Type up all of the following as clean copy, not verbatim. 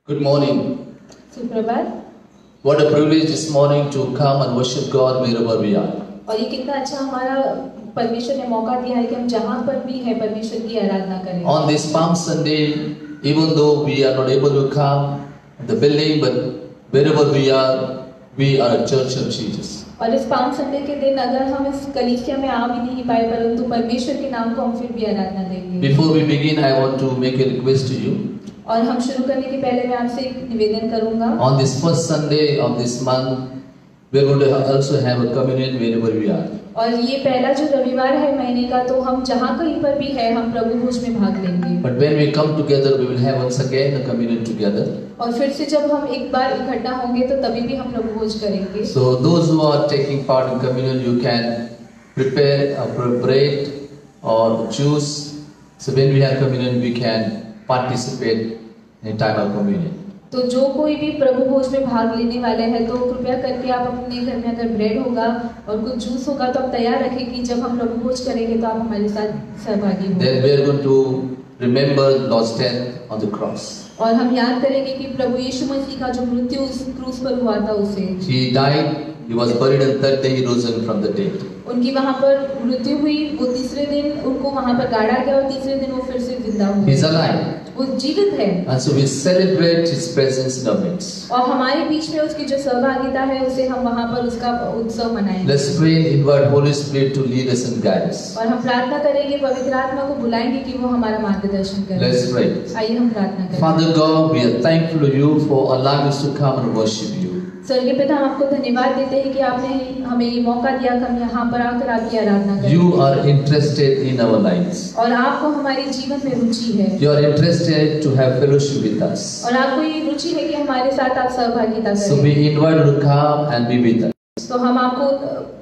Good morning. सुप्रभात। What a privilege this morning to come and worship God wherever we are. और ये कितना अच्छा हमारा परमेश्वर ने मौका दिया है कि हम जहाँ पर भी है परमेश्वर की आराधना करें। On this Palm Sunday, even though we are not able to come to the building, but wherever we are a church of Jesus. और इस पाम संडे के दिन अगर हम इस कलीसिया में आ भी नहीं पाए परंतु परमेश्वर के नाम को हम फिर भी आराधना देंगे। Before we begin, I want to make a request to you. और हम शुरू करने के पहले मैं आपसे एक निवेदन करूंगा। On this first Sunday of this month, we are going to also have a communion wherever we are. और ये पहला जो रविवार है महीने का तो हम जहाँ कहीं पर भी है हम प्रभु भोज में भाग लेंगे। But when we come together, we will have once again a communion together. और फिर से जब हम एक बार इकट्ठा होंगे तो तभी भी हम प्रभु भोज करेंगे। So those who are taking part in communion, you can prepare a bread or juice. So when we have communion, we can participate in time of communion. तो जो कोई भी प्रभु भोज में भाग लेने वाले हैं तो कृपया करके आप अपने घर में अगर ब्रेड होगा और कुछ जूस होगा तो आप तैयार रखें कि जब हम प्रभु भोज करेंगे तो आप हमारे साथ सहभागी हों। Then we are going to remember Lord's death on the cross. और हम याद करेंगे कि प्रभु यीशु मसीह का जो मृत्यु उस क्रूस पर हुआ था उसे। He died, he was buried, and third day he rose from the dead. उनकी वहाँ पर मृत्यु हुई, वो तीसरे दिन उनको वहाँ पर गाड़ा गया और तीसरे दिन वो फिर से जिंदा हुए। He is alive. वो जीवित है। And so we celebrate his presence in our midst. और हमारे बीच में उसकी जो सहभागिता है उसे हम वहाँ पर उसका उत्सव मनाएंगे। Let's pray and invite Holy Spirit to lead us and guide us. और हम प्रार्थना करेंगे, पवित्र आत्मा को बुलाएंगे कि वो हमारा मार्गदर्शन करे। Let's pray. आइए हम प्रार्थना करें। Father God, we are thankful to you for allowing us to come and worship you. स्वर्गीय पिता, हम आपको धन्यवाद देते हैं कि आपने हमें ये मौका दिया कि हम यहाँ पर आकर आपकी आराधना करें। You are interested in our lives. और आपको हमारे जीवन में रुचि है। You are interested to have fellowship with us. और आपको ये रुचि है कि हमारे साथ आप सहभागिता करें। So we invite you to come and be with us. तो हम आपको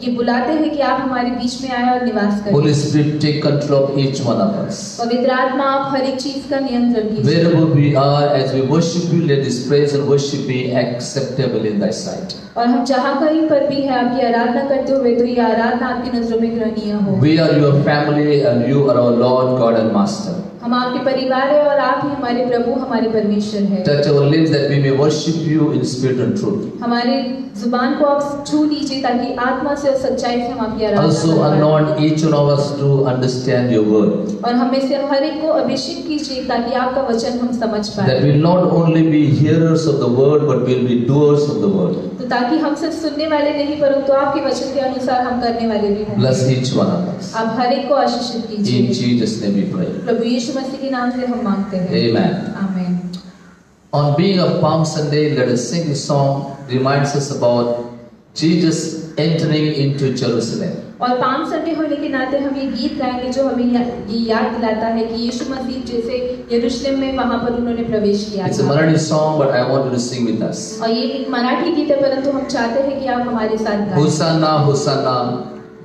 ये बुलाते हैं कि आप हमारे बीच में आए और निवास करें। Holy Spirit, take control of each one of us. पवित्र आत्मा, आप हर एक चीज का नियंत्रण कीजिए। Wherever we are, as we worship you, let this praise and worship be acceptable in thy sight. और हम जहाँ कहीं पर भी है आपकी आराधना करते हुए तो ये आराधना आपकी नजरों में ग्रहणीय हो। We are your family and you are our Lord, God and Master. हम आपके परिवार है और आप ही हमारे प्रभु, हमारे परमेश्वर है। Touch our lips that we may worship you in spirit and truth. हमारे जुबान को आप छू लीजिए ताकि आत्मा से और सच्चाई से हम आपकी आराधना Also करें। anoint each one of us to understand your word. और हमें से हर एक को अभिषेक कीजिए ताकि आपका वचन हम समझ पाए। That we will not only be hearers of the word, but we will be doers of the word. तो ताकि हम सिर्फ सुनने वाले नहीं परंतु आपके वचन के अनुसार हम करने वाले भी हों। Bless each one of us. आप हर एक को आशीषित कीजिए। In Jesus' name we pray. प्रभु यीशु मसीह के नाम से हम मांगते हैं। Amen. आमीन। On being a Palm Sunday, let us sing a song reminds us about Jesus entering into Jerusalem. और पाम संडे होने के नाते हम ये गीत गाएंगे जो हमें ये याद दिलाता है कि यीशु मसीह जैसे यरूशलेम में वहाँ पर उन्होंने प्रवेश किया It's a था। Marathi song, but I want you to sing with us. और ये एक मराठी गीत है परंतु हम चाहते हैं कि आप हमारे साथ गाएं। Hosanna, Hosanna,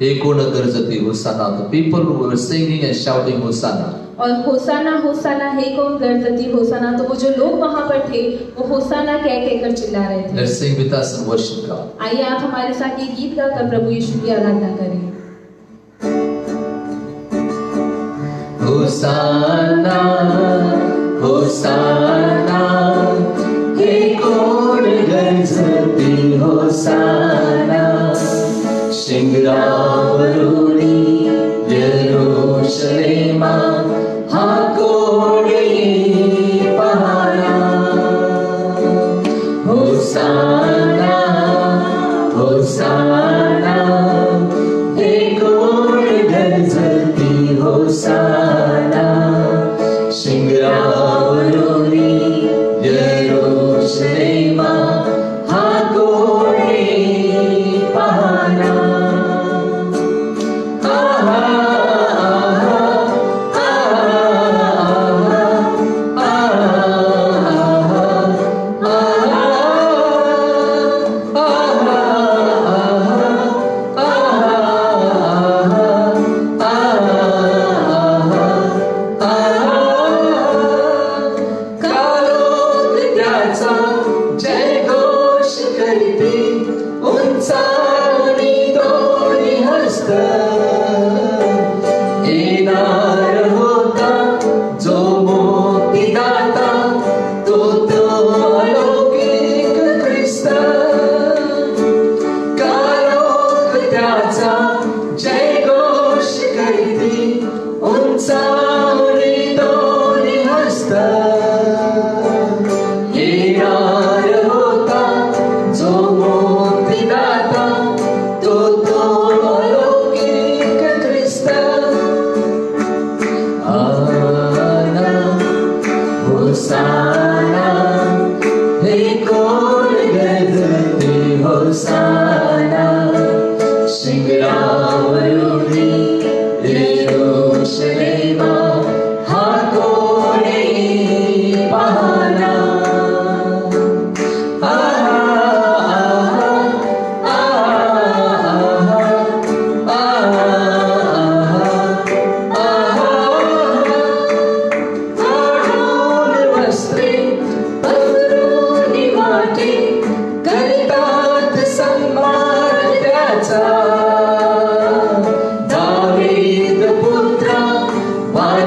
ekona garzati Hosanna. The people who were singing and shouting Hosanna. और होसाना होसाना हे कौन गर्जती होसाना, तो वो जो लोग वहाँ पर थे वो होसाना कह कहकर चिल्ला रहे थे। Let's sing with us and worship God. आइए आप हमारे साथ ये गीत गाकर प्रभु यीशु की आराधना करें। Hosanna, Hosanna, हे कौन गरजती Hosanna, शिंगरावरुणी यरूशलेमा, हा कोण येई पहारा. Hosanna, Hosanna, हे कोण गरजती Hosanna, शिंगरावरुणी यरूशलेमा, हा कोण येई पहारा.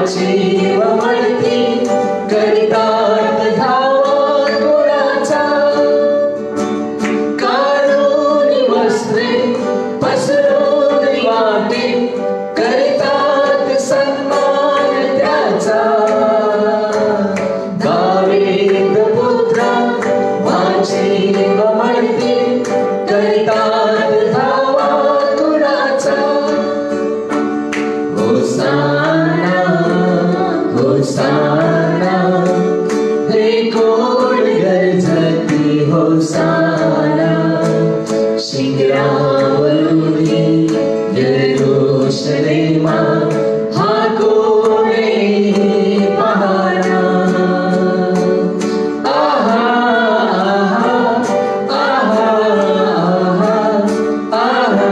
माझी वमळती करितात धावा गुणाचा काढून वस्त्रे पसरून वाटे करितात सन्मान त्याचा दावीद पुत्र माझी वमळती करितात धावा गुणाचा होसाना होसाना हे कोण गरजती होसाना शिंगरावरून यरूशलेमा हा कोणे पहारा आहा आहा आहा आहा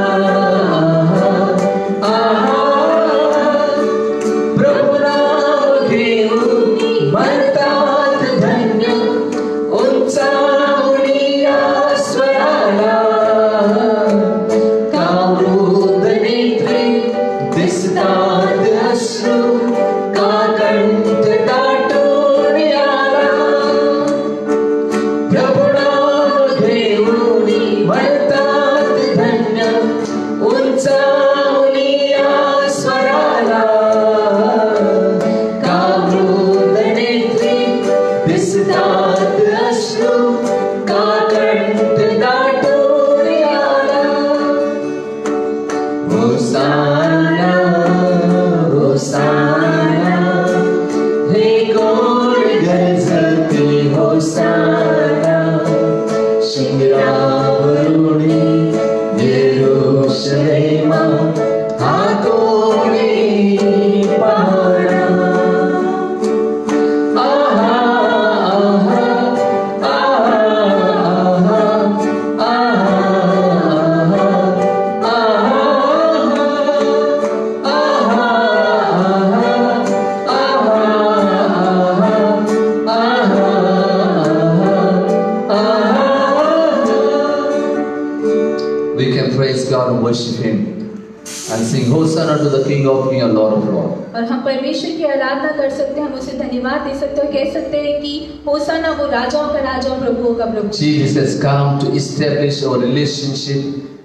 आहा प्रभु नाम घेऊन म्हणतात धन्य उंचावणी या स्वराला कावृत नेत्रे दिसतात अश्रू का कंठ दाटून आला प्रभु नाम घेऊन म्हणतात धन्य उंचावणी या स्वराला कावृत नेत्रे दिसतात अश्रू का कंठ दाटून आला होसाना होसाना हे कोण गरजते होसाना शिंगरावरून यरूशलेमा हा कोणी पहारा आहा आहा आहा आहा We can praise God and worship Him and sing Hosanna to the King of Kings and Lord of Lords. और हम परमेश्वर की आराधना कर सकते हैं, हम उसे धन्यवाद दे सकते हैं और कह सकते हैं कि होसाना वो राजाओं का राजा और प्रभुओं का प्रभु। Jesus has come to establish our relationship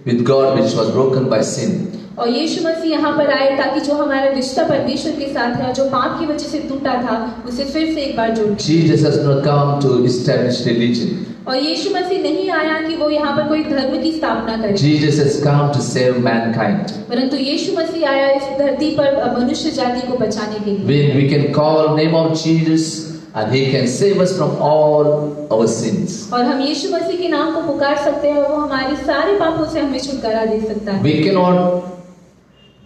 with God which was broken by sin. और यीशु मसीह यहाँ पर आए ताकि जो हमारा रिश्ता परमेश्वर के साथ है और जो पाप की वजह से टूटा था उसे फिर से एक बार जोड़ दे। Jesus has not come to establish religion. और यीशु मसीह नहीं आया कि वो यहाँ पर कोई धर्म की स्थापना करे, Jesus has come to save mankind. परंतु यीशु मसीह आया इस धरती पर मनुष्य जाति को बचाने के लिए। When we can call name of Jesus and He can save us from all our sins. और हम यीशु मसीह के नाम को पुकार सकते हैं और वो हमारे सारे पापों से हमें छुटकारा दे सकता है। We cannot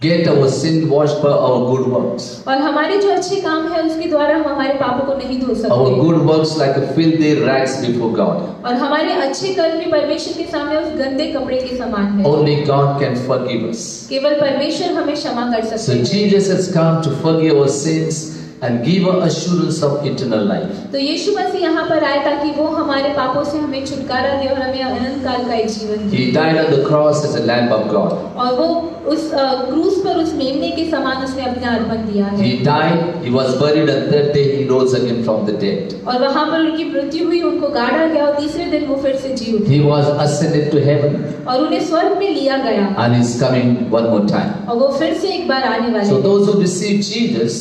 get our sin washed by our good works. और हमारे जो अच्छे काम है उसके द्वारा हम हमारे पापों को नहीं धो सकते। Our good works like a filthy rags before God. और हमारे अच्छे कर्म भी परमेश्वर के सामने उस गंदे कपड़े के समान है। Only God can forgive us. केवल परमेश्वर हमें क्षमा कर सकते So हैं। Jesus has come to forgive our sins and give us assurance of eternal life. तो यीशु मसीह यहाँ पर आए ताकि वो हमारे पापों से हमें छुटकारा दे और हमें अनंत काल का एक जीवन दे। He died on the cross as a Lamb of God. और वो उस क्रूस पर उस मेमने के समान उसने अपना अर्पण दिया है। He died, He was buried, and third day He rose again from the dead. और वहाँ पर उनकी मृत्यु हुई, उनको गाड़ा गया और तीसरे दिन वो फिर से जी उठे। He was ascended to heaven और उन्हें स्वर्ग में लिया गया। and is coming one more time. और वो फिर से एक बार आने वाले So हैं। those who receive Jesus,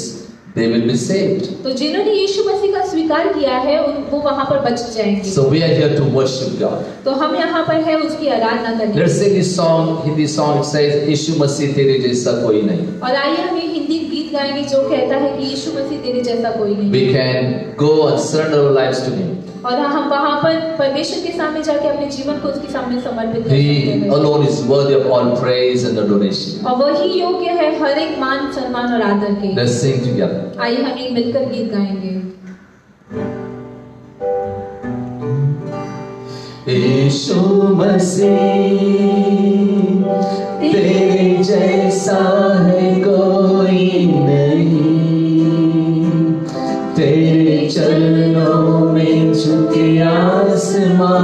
they will be saved. तो जिन्होंने यीशु मसीह का स्वीकार किया है वो वहाँ पर बच जाएंगे। So we are here to worship God. तो हम यहाँ पर है उसकी आराधना करने। Let's sing this song. Hindi song, it says, "यीशु मसीह तेरे जैसा कोई नहीं." और आइए हम ये हिंदी गीत गाएंगे जो कहता है कि यीशु मसीह तेरे जैसा कोई नहीं। We can go and surrender our lives to Him. और हम वहाँ पर परमेश्वर के सामने जाके अपने जीवन को उसके सामने समर्पित कर सकते He हैं। alone is worthy of all praise and adoration. और वही योग्य है हर एक मान सम्मान और आदर के। Let's sing together. आइए हम एक मिलकर गीत गाएंगे। यीशु मसीह तेरे जैसा है कोई नहीं, तेरे चरणों में झुके आसमां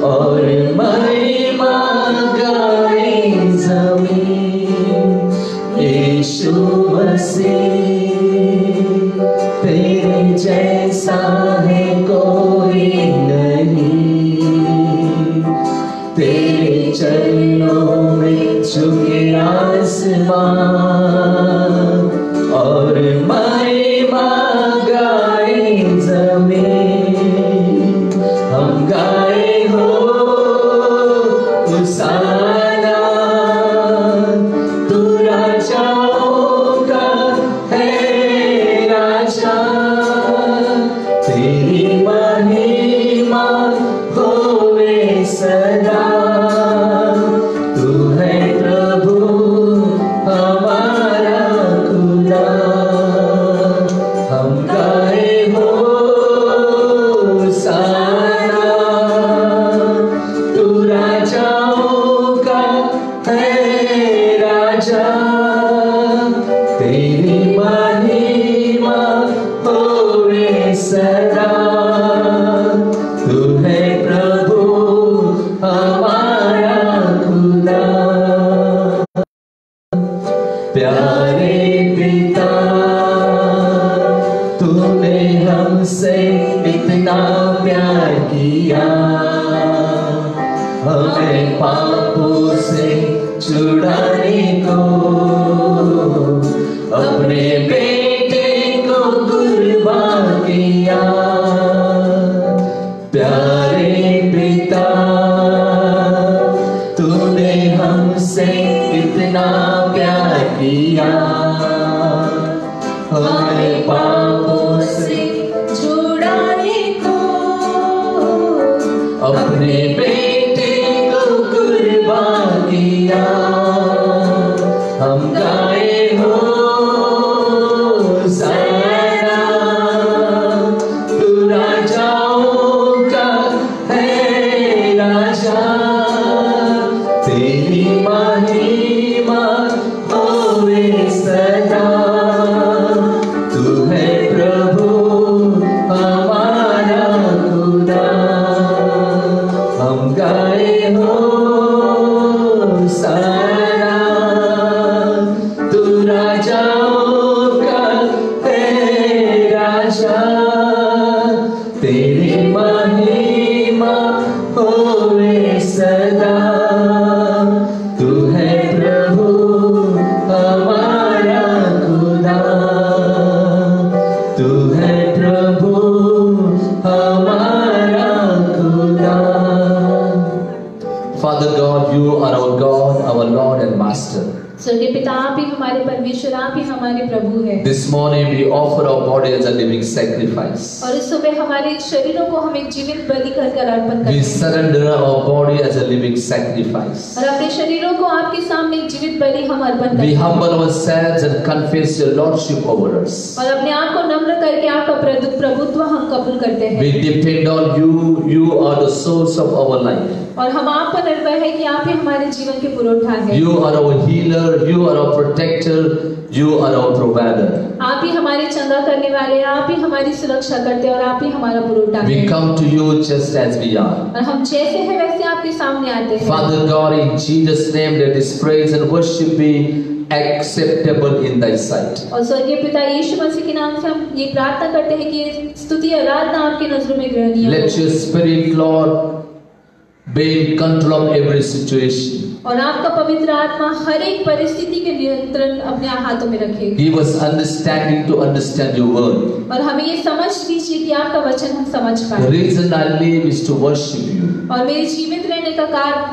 और महिमा गाए ज़मीन। यीशु मसीह, तेरे जैसा है कोई नहीं, तेरे चरणों में झुके आसमान और महिमा गाए ज़मीन। हम गाए हो होसाना, तू राजाओं का है राजा, तेरी महिमा होवे सदा। तू है प्रभु हमारा खुदा, हम गाए हो होसाना, तू राजाओं का है राजा, तेरी महिमा होवे सदा। तू है प्रभु हमारा खुदा। प्यारे पिता, तूने हमसे इतना प्यार किया, हमें पापों से छुड़ाने को अपने बेटे को कुर्बान किया। प्यारे पिता, तूने हमसे इतना प्यार किया, हमें पापों से छुड़ाने को अपने बेटे को कुर्बान किया। हम गाए हो होसाना, तू राजाओं का है राजा, तेरी महिमा होवे सदा। तू है प्रभु हमारा खुदा, हम गाए हो होसाना, तू राजाओं का है राजा, तेरी महिमा होवे सदा। तू है प्रभु हमारा खुदा, तू है प्रभु हमारा खुदा। Father God, you are our God, our Lord and Master. स्वर्गीय पिता, आप ही हमारे परमेश्वर, आप ही हमारे प्रभु हैं। This morning we offer our body as a living sacrifice. और इस सुबह हमारे शरीरों को हम एक जीवित बलि कर अर्पण करते We हैं surrender our body as a living sacrifice. और अपने शरीरों को आपके सामने एक जीवित बलि हम अर्पण करते We हैं humble ourselves and confess your lordship over us. और अपने आप को नम्र करके आपका प्रभुत्व हम कबूल करते हैं We depend on you. You are the source of our life. और हम आप पर निर्भर है कि आप ही हमारे जीवन के पुरोधार हैं। You are our healer. You are our protector. You are our provider. आप ही हमारे चंगा करने वाले हैं, आप ही हमारी सुरक्षा करते हैं और आप ही हमारा पुरोधार We हैं। come to you just as we are. और हम जैसे हैं वैसे आपके सामने आते हैं। Father God, in Jesus' name, let this praise and worship be acceptable in thy sight. और स्वर्गीय पिता यीशु मसीह के नाम से हम ये प्रार्थना करते हैं कि ये स्तुति आराधना आपकी नजरों में ग्रहणीय हो। Let your spirit, Lord, be in control of every situation. और आपका पवित्र आत्मा हर एक परिस्थिति के नियंत्रण अपने हाथों में रखे Give us understanding to understand your word. और हमें ये समझ दीजिए कि आपका वचन हम समझ The पाए। reason I live is to worship you. और मेरे जीवित रहने का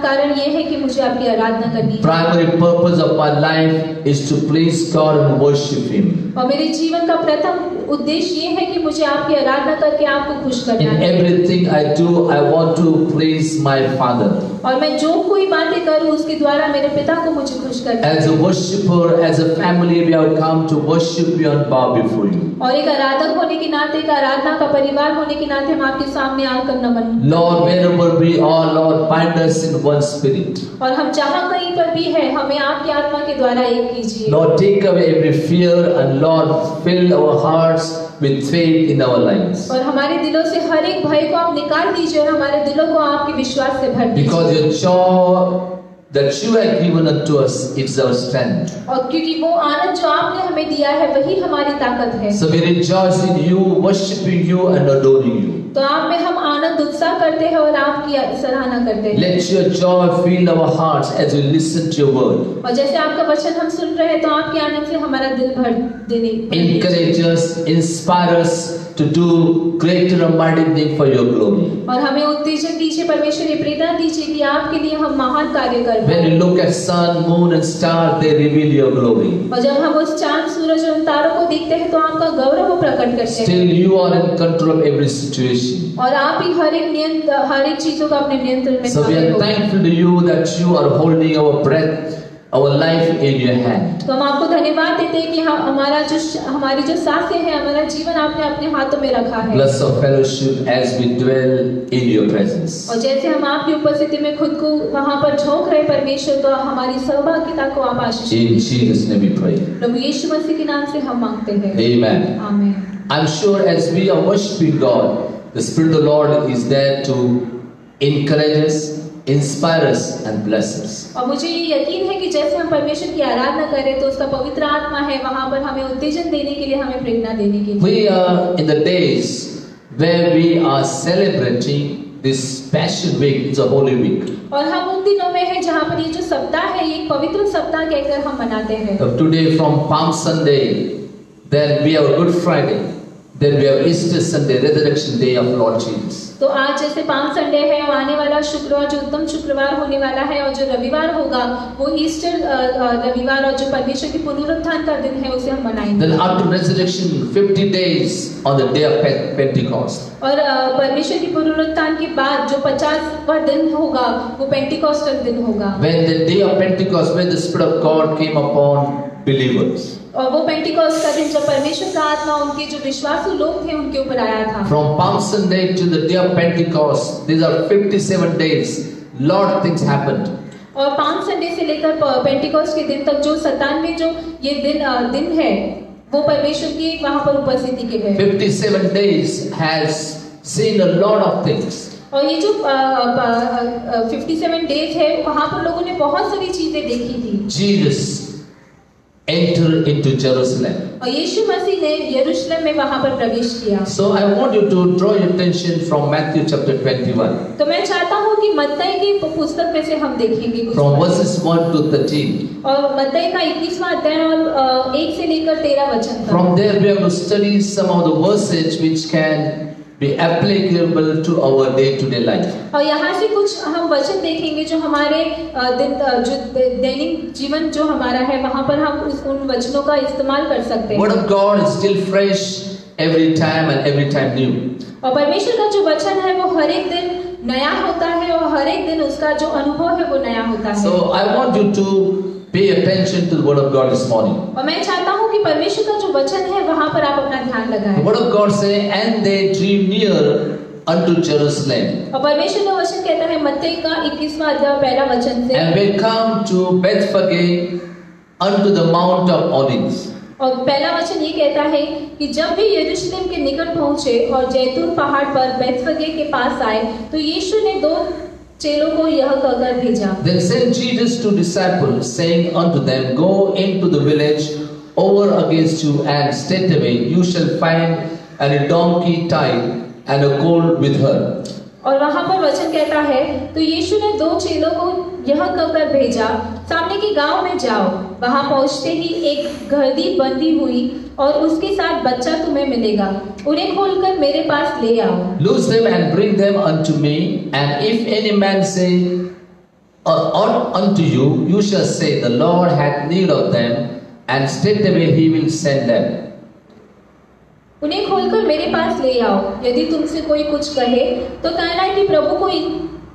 कारण ये है कि मुझे आपकी आराधना करनी है Primary purpose of my life is to please God and worship Him. और मेरे जीवन का प्रथम उद्देश्य ये है कि मुझे आपकी आराधना करके आपको खुश करना In है everything I do, I want to please my Father. और मैं जो कोई बातें करूं उसके द्वारा मेरे पिता को मुझे खुश करना है। As a worshipper, as a family, we have come to worship you and bow before you. और एक आराधक होने के नाते, एक आराधना का परिवार होने के नाते हम आपके सामने आकर नमन Lord, wherever we are, Lord, bind us in one spirit. और हम जहाँ कहीं पर भी है हमें आपकी आत्मा के द्वारा एक कीजिए Lord, take away every fear and Lord, fill our hearts with faith in our lives. और हमारे दिलों से हर एक भय को आप निकाल दीजिए और हमारे दिलों को आपके विश्वास से भर दीजिए Because your joy that you have given unto us, it's our strength. और क्योंकि वो आनंद जो आपने हमें दिया है वही हमारी ताकत है, So we rejoice in you, worshiping you and adoring you. तो आप में हम आनंद उत्साह करते हैं और आपकी सराहना करते हैं। Let your joy fill our hearts as we listen to your word. और जैसे आपका वचन हम सुन रहे हैं तो आपके आनंद से हमारा दिल भर देने। Encourage us, inspire us to do greater and mighty things for your glory. और हमें उत्तेजन दीजिए परमेश्वर, ये प्रेरणा दीजिए कि आपके लिए हम महान कार्य कर When पाएं। we look at sun, moon and star, they reveal your glory. और जब हम उस चांद, सूरज और तारों को देखते हैं तो आपका गौरव प्रकट करते हैं। Still you are in control of every situation. और आप ही हर एक चीजों को अपने नियंत्रण में So we रखते are हो। thankful to you that you are holding our breath, our life in your hand. तो हम आपको धन्यवाद देते हैं कि हमारी जो सांसें हैं, हमारा जीवन आपने अपने हाथों में रखा है। Bless our fellowship as we dwell in your presence. और जैसे हम आपकी उपस्थिति में खुद को वहां पर झोंक रहे परमेश्वर, तो हमारी सहभागिता को आप आशीष In दीजिए। Jesus' name we pray. प्रभु यीशु मसीह के नाम से हम मांगते हैं, Amen. आमीन। I'm sure as we are worshiping God, the Spirit of the Lord is there to encourage us, inspire us and bless us. और मुझे ये यकीन है कि जैसे हम परमेश्वर की आराधना करें तो उसका पवित्र आत्मा है वहां पर हमें उत्तेजन देने के लिए, हमें प्रेरणा देने के लिए। We are in the days where we are celebrating this Passion Week. It's a Holy Week. और हम उन दिनों में हैं जहां पर ये जो सप्ताह है, ये एक पवित्र सप्ताह कहकर हम मनाते हैं। So today from Palm Sunday, then we have Good Friday, then we have Easter Sunday, Resurrection Day of Lord Jesus. तो आज जैसे पाम संडे है और आने वाला शुक्रवार जो उत्तम शुक्रवार होने वाला है, और जो रविवार होगा वो ईस्टर रविवार, और जो परमेश्वर के पुनरुत्थान का दिन है उसे हम मनाएंगे। Then after resurrection, 50 days on the day of Pentecost. और परमेश्वर के पुनरुत्थान के बाद जो 50वां दिन होगा वो पेंटिकॉस्टल दिन होगा। When the day of Pentecost, when the Spirit of God came upon believers. और वो पेंटिकॉस्ट का दिन जब परमेश्वर का आत्मा उनके जो विश्वासु लोग थे उनके ऊपर आया था। From Palm Sunday to the day of Pentecost, these are 57 days. Lot of things happened. और पाम संडे से लेकर पेंटिकॉस्ट के दिन तक जो 97 जो ये दिन है वो परमेश्वर की वहां पर उपस्थिति के है। 57 days has seen a lot of things. और ये जो 57 डेज है वहां पर लोगों ने बहुत सारी चीजें देखी थी। Jesus entered into Jerusalem. और यीशु मसीह ने यरूशलेम में वहां पर प्रवेश किया। So I want you to draw your attention from Matthew chapter 21. तो मैं चाहता हूँ कि मत्ती की पुस्तक में से हम देखेंगे कुछ From बातें। verses 1 to 13. और मत्ती का 21वां अध्याय और 1 से लेकर 13 वचन तक। From there we have to study some of the verses which can be applicable to our day-to-day life. और यहाँ से कुछ हम वचन देखेंगे जो हमारे जो दैनिक जीवन जो हमारा है वहाँ पर हम उन वचनों का इस्तेमाल कर सकते हैं। Word of God is still fresh every time and every time new. और परमेश्वर का जो वचन है वो हर एक दिन नया होता है और हर एक दिन उसका जो अनुभव है वो नया होता है। So I want you to pay attention to the Word of God this morning. और मैं चाहता हूँ कि परमेश्वर का जो वचन है वहाँ पर आप अपना ध्यान The लगाएं। Word of God says, and they drew near unto Jerusalem, और परमेश्वर का वचन कहता है मत्ती का 21वां अध्याय पहला वचन से, and they come to Bethphage unto the Mount of Olives. और पहला वचन ये कहता है कि जब वे यरूशलेम के निकट पहुंचे और जैतून पहाड़ पर बेथफगे के पास आए तो यीशु ने 2 चेलों को यह कहकर भेजा। Then sent Jesus 2 disciples, saying unto them, Go into the village over against you, and straightway you shall find a donkey tied and a colt with her. और वहां पर वचन कहता है तो यीशु ने 2 चेलों को यह कहकर भेजा, सामने के गांव में जाओ, वहां पहुंचते ही एक घरदी बंधी हुई और उसके साथ बच्चा तुम्हें मिलेगा, उन्हें खोलकर मेरे पास ले आओ। Loose them and bring them unto me, and if any man say unto you, you shall say, The Lord hath need of them, and straightway he will send them. उन्हें खोलकर मेरे पास ले आओ, यदि तुमसे कोई कुछ कहे तो कहना कि प्रभु को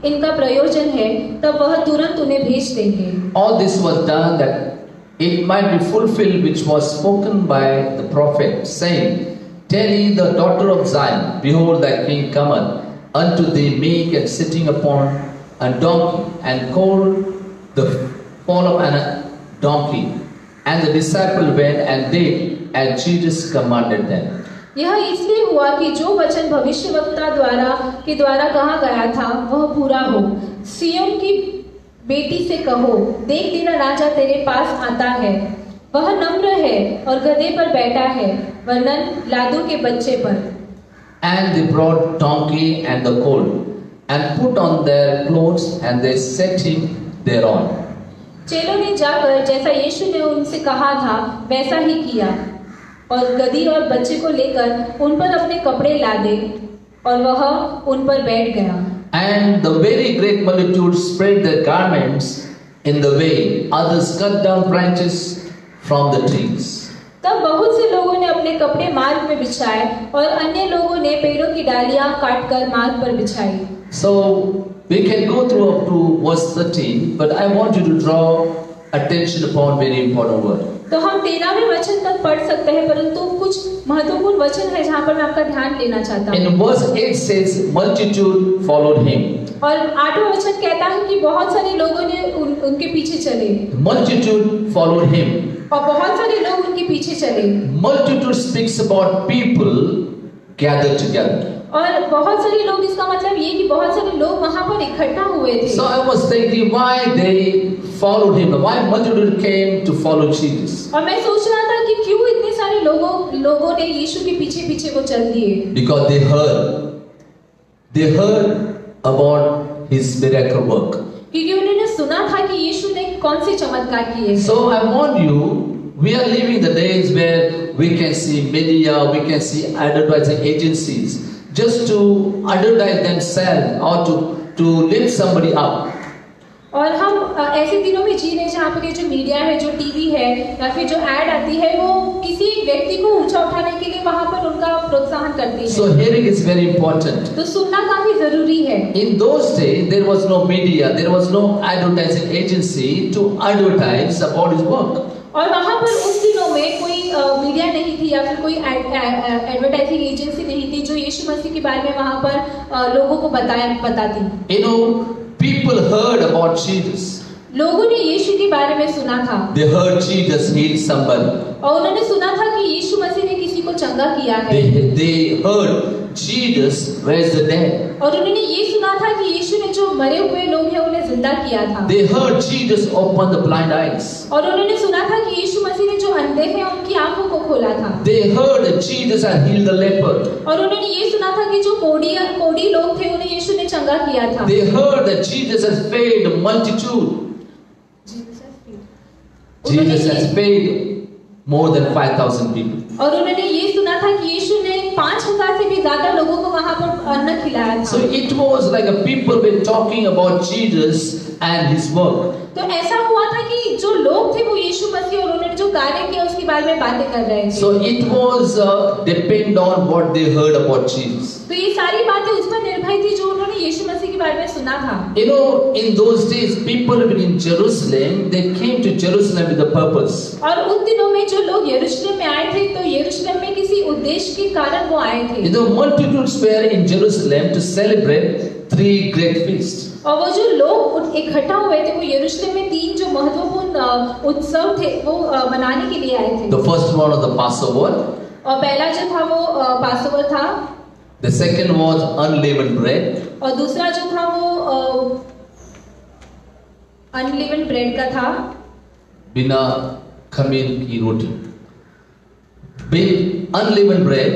इनका प्रयोजन है, तब वह तुरंत उन्हें भेज देंगे। All this was done that it might be fulfilled which was spoken by the prophet, saying, Tell ye the daughter of Zion, Behold thy king cometh unto thee meek and sitting upon a donkey, and colt the fall of a donkey. And the disciple went and did as Jesus commanded them. यह इसलिए हुआ कि जो वचन भविष्यवक्ता के द्वारा कहा गया था वह पूरा हो, सिय्योन की बेटी से कहो, देख तेरा राजा तेरे पास आता है, वह नम्र है और गधे पर बैठा है, वरन लादू के बच्चे पर। And they brought donkey and the colt, and put on their clothes, and they set him thereon. चेलों ने जाकर जैसा यीशु ने उनसे कहा था वैसा ही किया, और गधी और बच्चे को लेकर उन पर अपने कपड़े लादे, और वह उन पर बैठ गया। And the very great multitude spread their garments in the way, others cut down branches from the trees. तब बहुत से लोगों ने अपने कपड़े मार्ग में बिछाए, और अन्य लोगों ने पेड़ों की डालियां काटकर मार्ग पर बिछाई। So we can go through up to verse 13, but I want you to draw attention upon very important word. तो हम 13वें वचन तक पढ़ सकते हैं, परंतु कुछ महत्वपूर्ण वचन है जहाँ पर मैं आपका ध्यान लेना चाहता हूँ। In verse 8 says, multitude followed him. और 8वां वचन कहता है कि बहुत सारे लोगों ने उनके पीछे चले। Multitude followed him. और बहुत सारे लोग उनके पीछे चले। Multitude speaks about people gathered together. और बहुत सारे लोग, इसका मतलब ये कि बहुत सारे लोग वहाँ पर इकट्ठा हुए थे। So I was thinking why they followed him, why multitude came to follow Jesus. और मैं सोच रहा था कि क्यों इतने सारे लोगों ने यीशु के पीछे पीछे वो चल दिए। Because they heard about his miracle work. क्योंकि उन्होंने सुना था कि यीशु ने कौन से चमत्कार किए। So I warn you, we are living the days where we can see media, we can see advertising agencies just to advertise themselves or to lift somebody up. और हम ऐसे दिनों में जी रहे हैं जहाँ पर ये जो मीडिया है, जो टीवी है, या फिर जो एड आती है, वो किसी एक व्यक्ति को ऊंचा उठाने के लिए वहाँ पर उनका प्रोत्साहन करती है। So hearing is very important. तो सुनना काफी जरूरी है। In those days there was no media, there was no advertising agency to advertise about his work. और वहाँ पर उस दिनों में कोई मीडिया नहीं थी या फिर कोई एडवर्टाइजिंग एजेंसी नहीं थी जो यीशु मसीह के बारे में वहाँ पर लोगों को बताती। You know, people heard about Jesus. लोगों ने यीशु के बारे में सुना था। They heard Jesus healed somebody. और उन्होंने सुना था कि यीशु मसीह ने किसी को चंगा किया है। They heard Jesus raised the dead. और उन्होंने ये सुना था कि यीशु ने जो मरे हुए लोग हैं उन्हें जिंदा किया था। They heard Jesus open the blind eyes. और उन्होंने सुना था कि यीशु मसीह ने जो अंधे हैं उनकी आंखों को खोला था। They heard that Jesus had healed the leper. और उन्होंने ये सुना था कि जो कोढ़ी लोग थे उन्हें यीशु ने चंगा किया था। They heard that Jesus has fed a multitude. Jesus has fed more than 5,000 people. और उन्होंने ये सुना था कि यीशु ने 5,000 से भी ज्यादा लोगों को वहाँ पर अन्न खिलाया था। So it was like a people were talking about Jesus and his work. तो ऐसा हुआ था कि जो लोग थे वो यीशु मसीह और उन्होंने जो कार्य किया उसके बारे में बातें कर रहे थे। So it was depend on what they heard about Jesus. तो ये सारी बातें उस पर निर्भर थी जो उन्होंने यीशु मसीह के बारे में सुना था। You know, in those days, people in Jerusalem, they came to Jerusalem with a purpose. और उन दिनों में जो लोग यरूशलेम में आए थे, तो यरूशलेम में किसी उद्देश्य के कारण वो आए थे। The multitudes were in Jerusalem to celebrate 3 great feasts. और वो जो लोग इकट्ठा हुए थे, वो यरूशलेम में 3 जो महत्वपूर्ण उत्सव थे, वो मनाने के लिए आए थे। The first one was the Passover. और पहला जो था वो पासोवर था। The second was unleavened bread. और दूसरा जो था वो अनलीवेंड ब्रेड का था, बिना खमीर की रोटी. Unleavened bread.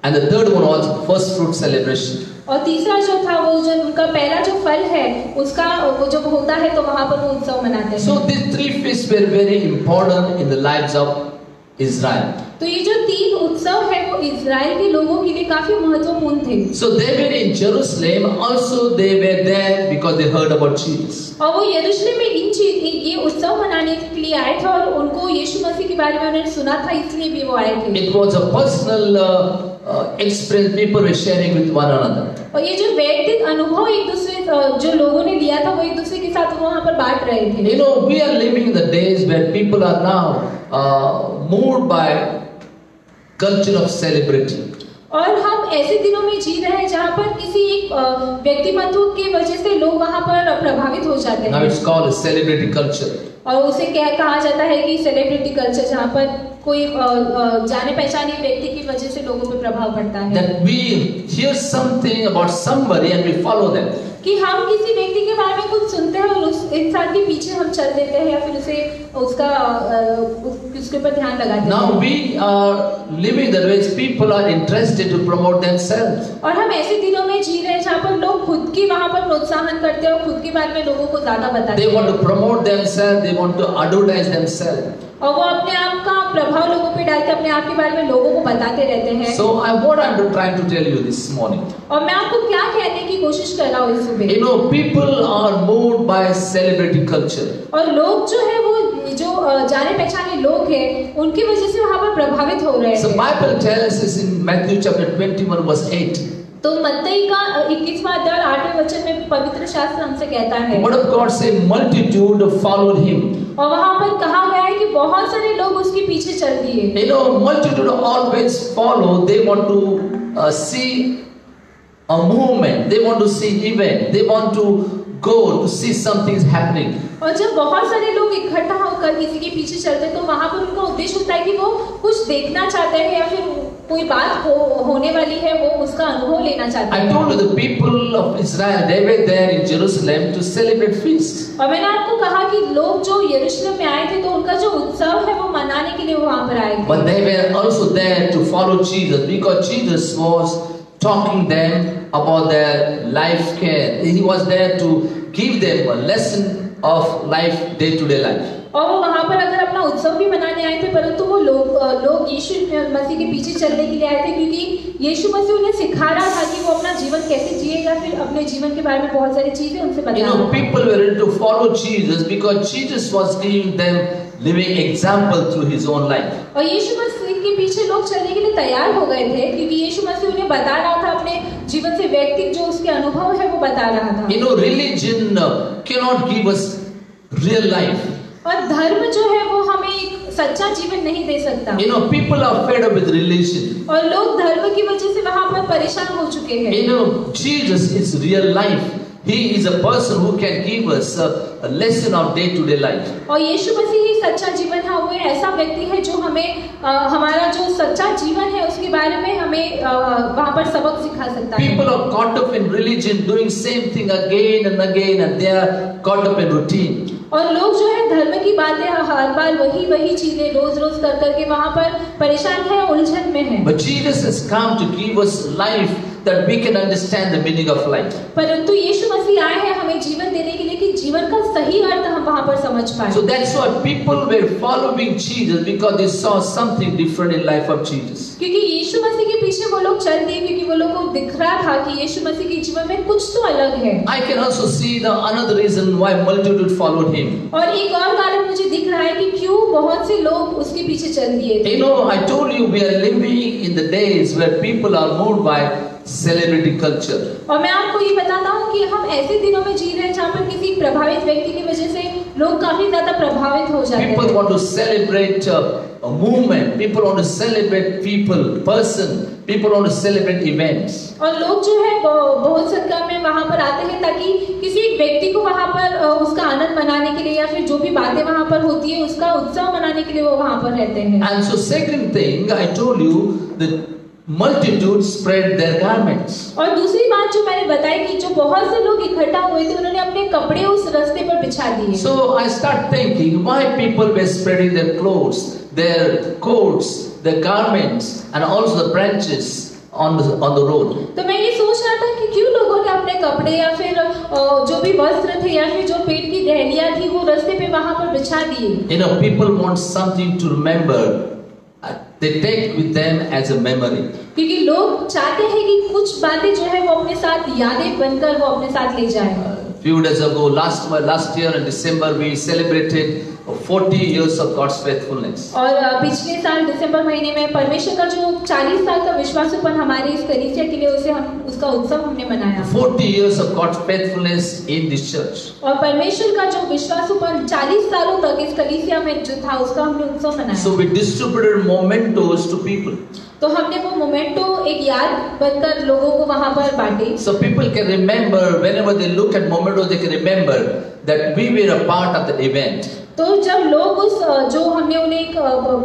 And the third one was first fruit celebration. और तीसरा जो था वो जो उनका पहला जो फल है उसका वो जब होता है तो वहाँ पर वो उत्सव मनाते हैं। So these 3 feasts were very important in the lives of Israel. तो ये जो 3 उत्सव है वो इज़राइल के लोगों के लिए काफी महत्वपूर्ण थे। So they were in Jerusalem, also they were there because they heard about Jesus. और वो यरूशलेम में ये उत्सव मनाने के लिए आए थे और उनको यीशु मसीह के बारे में उन्होंने सुना था, इसलिए भी वो आए थे। It was a personal experience people were sharing with one another. और ये जो व्यक्तिगत अनुभव एक दूसरे जो लोगों ने लिया था वो एक दूसरे के साथ वहाँ पर बांट रहे थे। You know, we are living in the days where people are now moved by culture of celebrity. और हम ऐसे दिनों में जी रहे हैं जहाँ पर किसी एक व्यक्तिमत्व की वजह से लोग वहाँ पर प्रभावित हो जाते हैं। Now it's called a celebrity culture. और उसे कहा जाता है कि सेलिब्रिटी कल्चर, जहाँ पर कोई जाने पहचाने व्यक्ति की वजह से लोगों पे प्रभाव पड़ता है। That we hear something about somebody and we follow them. कि हम किसी व्यक्ति के बारे में कुछ सुनते हैं और उस इंसान के पीछे हम चल देते हैं या फिर उसके ऊपर ध्यान लगाते हैं। Now we are living the ways people are interested to promote themselves. और हम ऐसे दिनों में जी रहे हैं जहाँ पर लोग खुद की वहाँ पर प्रोत्साहन करते हैं और खुद के बारे में लोगों को ज्यादा बताते They हैं। want to promote themselves, they want to advertise themselves. और वो अपने आप का प्रभाव लोगों पे डाल के अपने आप के बारे में लोगों को बताते रहते हैं। So what I'm trying to tell you this morning. और मैं आपको क्या कहने की कोशिश कर रहा हूँ इस सुबह। You know, people are moved by celebrity culture. और लोग जो है वो जो जाने पहचाने लोग हैं उनकी वजह से वहाँ पर प्रभावित हो रहे हैं। So Bible tells us in Matthew chapter 21 verse 8. तो मत्ती का 21वां अध्याय 8वें वचन में पवित्र शास्त्र हमसे कहता है। Word of God say multitude followed him. और वहाँ पर कहा गया है कि बहुत सारे लोग उसके पीछे चल दिए। You know, multitude always follow. They want to see a movement. They want to see event. They want to go to see something is happening. और जब बहुत सारे लोग इकट्ठा होकर किसी के पीछे चलते हैं तो वहाँ पर उनका उद्देश्य होता है कि वो कुछ देखना चाहते हैं या फिर कोई बात होने वाली है वो उसका अनुभव लेना चाहते हैं। I told you the people of Israel, they were there in Jerusalem to celebrate feast. और मैंने आपको कहा कि लोग जो यरूशलेम में आए थे तो उनका जो उत्सव है वो मनाने के लिए वहाँ पर आए थे। But they were also there to follow Jesus because Jesus was talking them about their life care. He was there to give them a lesson of life, day-to-day life. और वो वहाँ पर अगर अपना उत्सव भी मनाने आए थे परंतु वो लोग यीशु मसीह के पीछे चलने के लिए आए थे क्योंकि यीशु मसीह उन्हें सिखा रहा था कि वो अपना जीवन कैसे जिए या फिर अपने जीवन के बारे में बहुत सारी चीजें उनसे बता रहा था। People were ready to follow Jesus because Jesus was giving them living example through his own life. और यीशु मसीह के पीछे लोग चलने के लिए तैयार हो गए थे क्योंकि यीशु मसीह उन्हें बता रहा था अपने जीवन से व्यक्तिगत जो उसके अनुभव है वो बता रहा था। You know, religion cannot give us real life. और धर्म जो है वो हमें एक सच्चा जीवन नहीं दे सकता। You know, people are fed up with religion. और लोग धर्म की वजह से वहाँ पर परेशान हो चुके हैं। You know, Jesus is real life. He is a person who can give us a lesson of day-to-day life. और यीशु मसीह ही सच्चा जीवन है। वो ऐसा व्यक्ति है जो हमें हमारा जो सच्चा जीवन है उसके बारे में हमें वहाँ पर सबक सिखा सकता है। People are caught up in religion, doing same thing again and again, and they are caught up in routine. और लोग जो है धर्म की बातें हर बार वही चीजें रोज रोज कर करके वहाँ पर परेशान है, उलझन में है। But Jesus has come to give us life that we can understand the meaning of life. परंतु यीशु मसीह आए हैं हमें जीवन देने के लिए कि जीवन का सही अर्थ हम वहाँ पर समझ पाए। So that's why people were following Jesus because they saw something different in life of Jesus. क्योंकि यीशु मसीह के पीछे वो लोग चल दिए क्योंकि वो लोगों को दिख रहा था कि यीशु मसीह के जीवन में कुछ तो अलग है। I can also see the another reason why multitude followed him. और एक और कारण मुझे दिख रहा है कि क्यों बहुत से लोग उसके पीछे चल दिए थे। You know, I told you we are living in the days where people are moved by celebrity culture. और मैं आपको ये बताता हूँ कि हम ऐसे दिनों में जी रहे हैं जहाँ पर किसी प्रभावित व्यक्ति की वजह से लोग काफी ज्यादा प्रभावित हो जाते हैं। People want to celebrate a movement. People want to celebrate person. People want to celebrate events. और लोग जो है बहुत संख्या में वहाँ पर आते हैं ताकि किसी एक व्यक्ति को वहाँ पर उसका आनंद मनाने के लिए या फिर जो भी बातें वहाँ पर होती है उसका उत्सव मनाने के लिए वो वहाँ पर रहते हैं। And so second thing I told you, the multitude spread their garments. और दूसरी बात जो मैंने बताई कि जो बहुत से लोग इकट्ठा हुए थे उन्होंने अपने कपड़े उस रास्ते पर बिछा दिए। So I start thinking why people were spreading their clothes, their coats, their garments, and also the branches on the road. तो मैं ये सोच रहा था कि क्यों लोगों ने अपने कपड़े या फिर जो भी वस्त्र थे या फिर जो पेट की दहलियां थी वो रास्ते पे वहां पर बिछा दिए। You know, people want something to remember. They take with them as a memory. क्योंकि लोग चाहते हैं कि कुछ बातें जो है वो अपने साथ यादें बनकर वो अपने साथ ले जाएं। Few days ago, last year in December, we celebrated 40 years of God's faithfulness. और पिछले साल दिसंबर महीने में परमेश्वर का जो 40 साल का विश्वासोपन हमारे इस कलीसिया के लिए उसका उत्सव हमने मनाया। 40 years of God's faithfulness in this church. और परमेश्वर का जो विश्वासोपन 40 सालों तक इस कलीसिया में जो था उसका हमने उत्सव मनाया। So we distributed mementos to people. तो हमने वो मोमेंटो एक याद बनकर लोगों को वहां पर बांटे। So people can remember whenever they look at memento, they can remember that we were a part of the event. तो जब लोग उस जो हमने उन्हें एक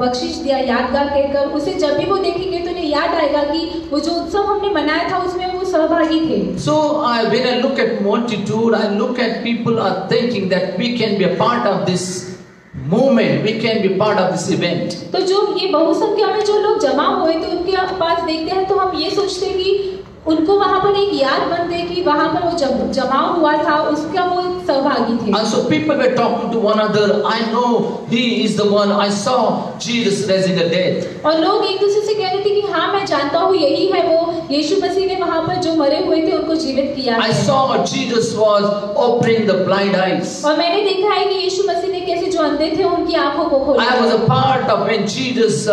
बख्शिश दिया यादगार कहकर, उसे जब भी वो देखेंगे तो उन्हें याद आएगा कि वो जो उत्सव हमने मनाया था उसमें वो सहभागी थे। So when I look at multitude, I look at people are thinking that we can be a part of this movement, we can be part of this event. तो जो ये बहुसंख्या में जो लोग जमा हुए थे उनके पास देखते हैं तो हम ये सोचते हैं कि उनको वहां पर एक याद बनते कि वहां पर वो जमा हुआ था, उसका वो सहभागी थे। And so people were talking to one another. I know he is the one. I saw Jesus raising the dead. और लोग एक दूसरे से कह रहे थे कि हाँ मैं जानता हूँ यही है वो यीशु मसीह ने वहां पर जो मरे हुए थे उनको जीवित किया I है। saw Jesus was opening the blind eyes. और मैंने देखा है कि यीशु मसीह ने कैसे जो अंधे थे उनकी आंखों को खोला। I was a part of when Jesus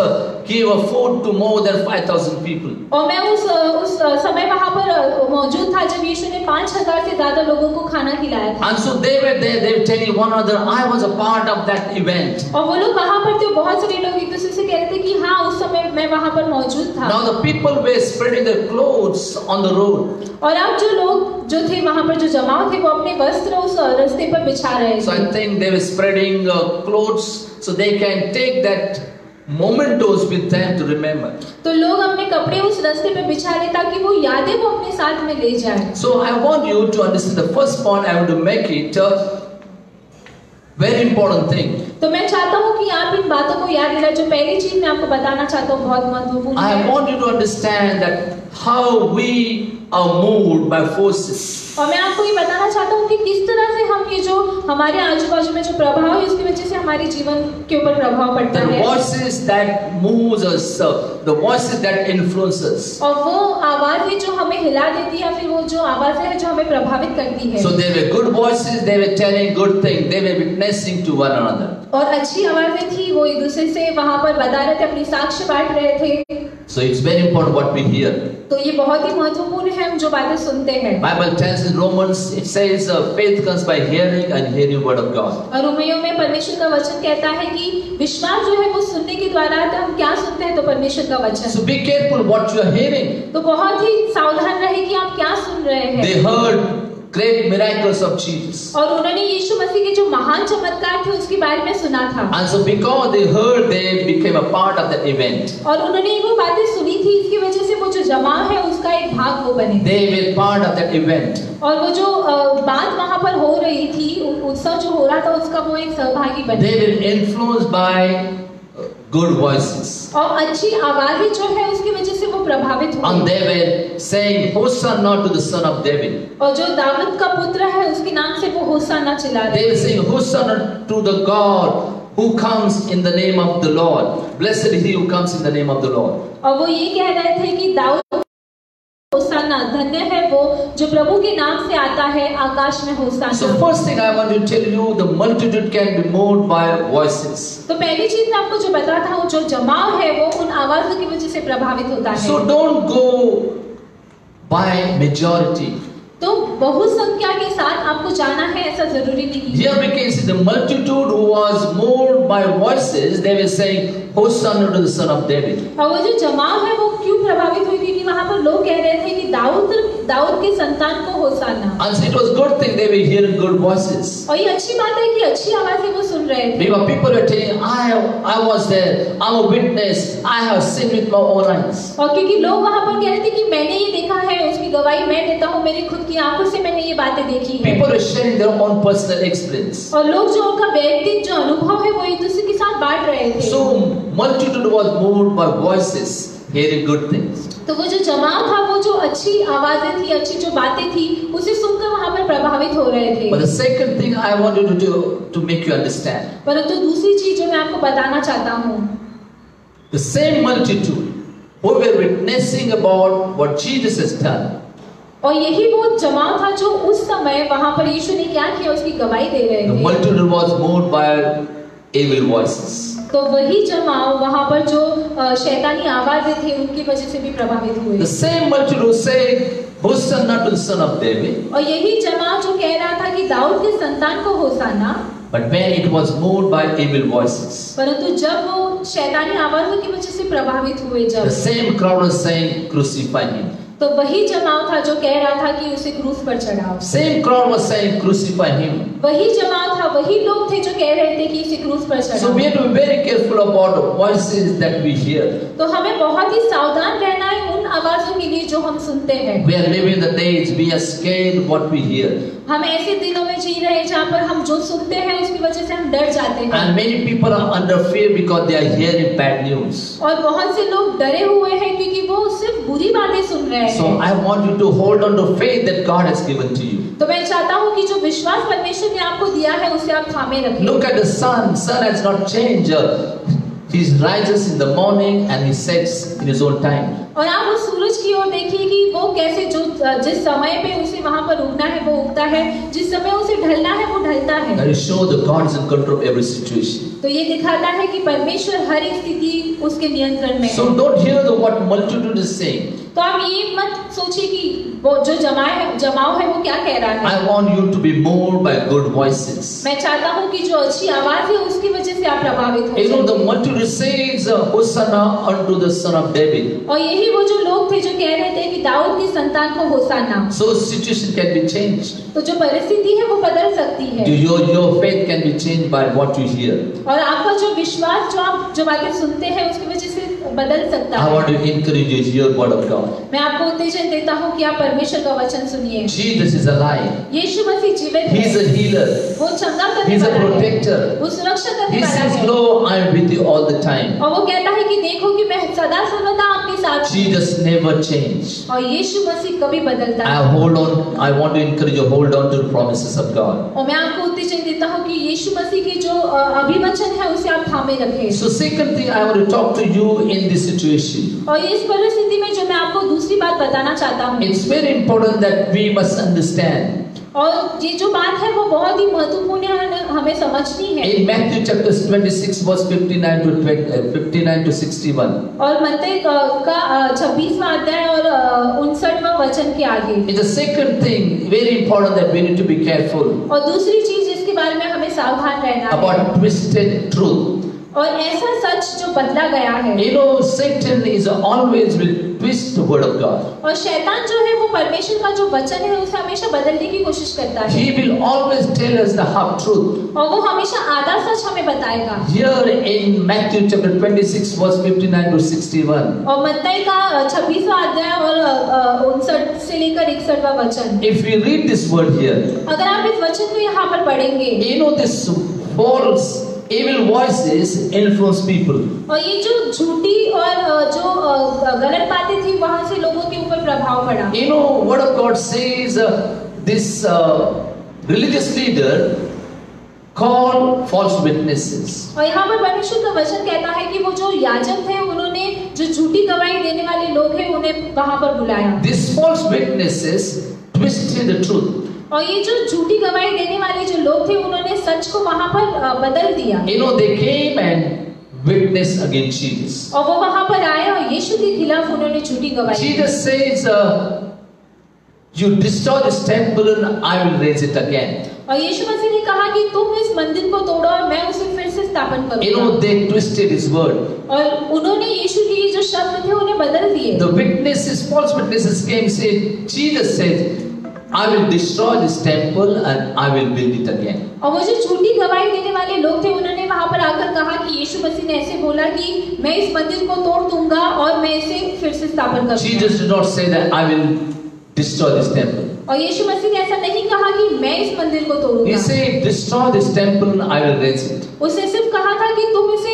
gave a food to more than 5,000 people. और मैं उस समय वहां पर मौजूद था जब यीशु ने 5,000 से ज्यादा लोगों को खाना खिलाया था। And so they were there, they were telling one another, I was a part of that event. और वो लोग वहां पर थे, बहुत सारे लोग एक दूसरे से कह रहे थे कि हाँ उस समय मैं वहां पर मौजूद था। Now the people were spreading their clothes on the road. और अब जो लोग जो थे वहां पर जो जमा थे वो अपने वस्त्र उस रास्ते पर बिछा रहे So थे। I think they were spreading clothes so they can take that mementos with them to remember. तो लोग अपने कपड़े उस रास्ते पे बिछा रहे ताकि वो यादें वो अपने साथ में ले जाए। So I want you to understand the first point. I want to make it a very important thing. तो मैं चाहता हूँ कि आप इन बातों को याद दिलाएं। जो पहली चीज मैं आपको बताना चाहता हूँ बहुत महत्वपूर्ण I है। want you to understand that how we are moved by forces. और मैं आपको ये बताना चाहता हूँ कि किस तरह से हम ये जो हमारे आजू बाजू में जो प्रभाव है उसकी वजह से हमारे जीवन के ऊपर प्रभाव पड़ता The है। voices that moves us, the voices that influence us. और वो आवाजें जो हमें हिला देती है या फिर वो जो आवाजें हैं जो हमें प्रभावित करती है। So they were good voices. They were telling good things. They were witnessing to one another. और अच्छी आवाजें थी, वो एक दूसरे से वहां पर बता रहे थे, अपनी साक्ष्य बांट रहे थे। So it's very important what we hear. तो ये बहुत ही महत्वपूर्ण है हम जो बातें सुनते हैं। Bible tells in Romans, it says faith comes by hearing and hearing word of God. और रोमियो में परमेश्वर का वचन कहता है कि विश्वास जो है वो सुनने के द्वारा आता है। हम क्या सुनते हैं? तो परमेश्वर का वचन। So be careful what you are hearing. तो बहुत ही सावधान रहे कि आप क्या सुन रहे हैं। They heard great miracles of Jesus. और उन्होंने यीशु मसीह के जो महान चमत्कार थे उसके बारे में सुना था। And so because they heard, they became a part of the event. और उन्होंने एक वो बातें सुनी थी, इसकी वजह से वो जो जमा है उसका एक भाग वो बने। They were part of that event. और वो जो बात वहां पर हो रही थी, उत्सव जो हो रहा था उसका वो एक सहभागी बने। They were influenced by good voices. और अच्छी आवाजें जो है उसकी वजह से वो प्रभावित हुए। And they were saying Hosanna to the son of David. और जो दाऊद का पुत्र है उसके नाम से वो होसाना चिल्ला रहे They were थे। saying Hosanna to the God who comes in the name of the Lord. Blessed is he who comes in the name of the Lord. और वो ये कह रहे थे कि दाऊद होसाना, धन्य है वो जो प्रभु के नाम से आता है, आकाश में होसाना। So first thing I want to tell you, the multitude can be moved by voices. तो पहली चीज मैं आपको जो बताता हूँ, जो जमाव है वो उन आवाजों की वजह से प्रभावित होता है। So don't go by majority. तो बहुसंख्या के साथ आपको जाना है ऐसा जरूरी नहीं है। Here we can see the multitude who was moved by voices. They were saying Hosanna to the son of David. और वो जो जमाव है वो क्यों प्रभावित हुई? क्योंकि वहाँ पर लोग कह रहे थे कि दाऊद के संतान को होसाना। And so it was good thing they were hearing good voices. और ये अच्छी बात है कि अच्छी आवाजें वो सुन रहे थे। Because people were telling, I was there, I'm a witness, I have seen with my own eyes. और क्योंकि लोग वहाँ पर कह रहे थे कि मैंने ये देखा है, उसकी गवाही मैं देता हूँ, मेरी खुद की आंखों से मैंने ये बातें देखी है। People were sharing their own personal experience. और लोग जो उनका वैयक्तिक जो अनुभव है वो एक दूसरे के साथ बांट रहे थे। So multitude was moved by voices, hearing good things. तो वो जो जमाव था वो जो अच्छी आवाजें थी, अच्छी जो बातें थी, उसे सुनकर वहाँ पर प्रभावित हो रहे थे। But the second thing I want you to do to make you understand, परंतु दूसरी चीज जो मैं आपको बताना चाहता हूँ, the same multitude who were witnessing about what Jesus has done, और यही वो जमाव था जो उस समय वहाँ पर यीशु ने क्या किया उसकी गवाही दे रहे the थे। multitude was moved by evil voices. तो वही जमाव वहाँ पर जो शैतानी आवाजें थे उनकी वजह से भी प्रभावित हुए। The same multitude who said Hosanna to the son of David, और यही जमाव जो कह रहा था कि दाऊद के संतान को होसाना, but when it was moved by evil voices, परंतु जब वो शैतानी आवाजों की वजह से प्रभावित हुए, the जब same crowd was saying crucify him. तो वही जमाव था जो कह रहा था कि उसे क्रूस पर चढ़ाओ। Same crowd was saying, crucify him. वही जमाव था, वही लोग थे जो कह रहे थे कि इसे क्रूस पर So चढ़ाओ। we have to be very careful about the voices that we hear. तो हमें बहुत ही सावधान रहना है उन आवाजों के लिए जो हम सुनते हैं। We are living the days, we are scared what we hear. हम ऐसे दिनों में जी रहे हैं जहाँ पर हम जो सुनते हैं उसकी वजह से हम डर जाते हैं। And many people are under fear because they are hearing bad news. और बहुत से लोग डरे हुए हैं क्योंकि वो सिर्फ बुरी बातें सुन रहे So हैं। I want you to hold on to faith that God has given to you. तो मैं चाहता हूँ कि जो विश्वास परमेश्वर ने आपको दिया है उसे आप थामे रखें। Look at the sun. Sun has not changed. He rises in the morning and he sets in his own time. और आप उस सूरज की ओर देखिए कि वो कैसे जिस समय पे उसे वहाँ पर उगना है वो उगता है, जिस समय उसे ढलना है वो ढलता है। That is show that God is in control of every situation. तो ये दिखाता है कि परमेश्वर हर एक स्थिति उसके नियंत्रण में है। So don't hear the what multitude is saying. तो आप ये मत सोचिए कि वो जो जमाव है वो क्या कह रहा है। I want you to be moved by good voices. मैं चाहता हूँ कि जो अच्छी आवाज है उसकी वजह से आप प्रभावित हो You know the जाएं। multitude says Hosanna unto the son of David. और यही वो जो लोग थे जो कह रहे थे कि दाऊद की संतान को होसाना। So situation can be changed. तो जो परिस्थिति है वो बदल सकती है। Your faith can be changed by what you hear. और आपका जो विश्वास जो आप जो बातें सुनते हैं उसकी वजह से बदल सकता I है। want to encourage you to hear word of God. मैं आपको उत्तेजन देता हूँ कि आप परमेश्वर का वचन सुनिए। Jesus is alive. यीशु मसीह जीवित He है। is a healer. वो चंगा करने He is a वाला है। protector. वो सुरक्षा करने He वाला says, है। "Lo, I am with you all the time." और वो कहता है कि देखो कि मैं सदा सर्वदा आपके साथ हूँ। Jesus never changed. और यीशु मसीह कभी बदलता I है। hold on. I want to encourage you hold on to the promises of God. और मैं आपको उत्तेजन देता हूँ कि यीशु मसीह के जो अभिवचन है उसे आप थामे रखें। So second thing I want to talk to you in this situation. और इस परिस्थिति में जो मैं आपको दूसरी बात बताना चाहता हूँ। It's very important that we must understand. और ये जो बात है वो बहुत ही महत्वपूर्ण है, हमें समझनी है। In Matthew chapter 26 verse 59 to 61. और मत्ती का 26वां अध्याय और 59वां वचन के आगे। It's the second thing very important that we need to be careful और दूसरी चीज जिसके बारे में हमें सावधान रहना है। about twisted truth. और ऐसा सच जो बदला गया है। You know, Satan is always will twist the word of God. और शैतान जो है वो परमेश्वर का जो वचन है उसे हमेशा बदलने की कोशिश करता है। He will always tell us the half truth. और वो हमेशा आधा सच हमें बताएगा। Here in Matthew chapter 26 verse 59 to 61. और मत्ती का 26वां अध्याय और 59 से लेकर 61वां वचन। If we read this word here, अगर आप इस वचन को यहाँ पर पढ़ेंगे, you know this false evil voices influence people. और ये जो झूठी और जो गलत बातें थी वहां से लोगों के ऊपर प्रभाव पड़ा। You know, word of God says this religious leader called false witnesses. और यहाँ पर परमेश्वर का वचन कहता है कि वो जो याजक थे उन्होंने जो झूठी गवाही देने वाले लोग हैं उन्हें वहां पर बुलाया। These false witnesses twisted the truth. और ये जो झूठी गवाही देने वाले जो लोग थे उन्होंने सच को वहां पर बदल दिया। You know, they came and witnessed against Jesus. और वो वहां पर आए और यीशु के खिलाफ उन्होंने झूठी गवाही दी। Jesus says, "You destroy this temple and I will raise it again." और यीशु मसीह ने कहा कि तुम इस मंदिर को तोड़ो और मैं उसे फिर से स्थापन You know, करूंगा। they twisted his word. और उन्होंने यीशु के जो शब्द थे उन्हें बदल दिए। The witnesses, false witnesses came, said, Jesus said, "I will destroy this temple and I will build it again." और वो जो झूठी गवाही देने वाले लोग थे उन्होंने वहां पर आकर कहा कि यीशु मसीह ने ऐसे बोला कि मैं इस मंदिर को तोड़ दूंगा और मैं इसे फिर से स्थापन करूंगा। Jesus did not say that I will destroy this temple. और यीशु मसीह ने ऐसा नहीं कहा कि मैं इस मंदिर को He तोड़ूंगा। said, "Destroy this temple and I will raise it." उसने सिर्फ कहा था कि तुम इसे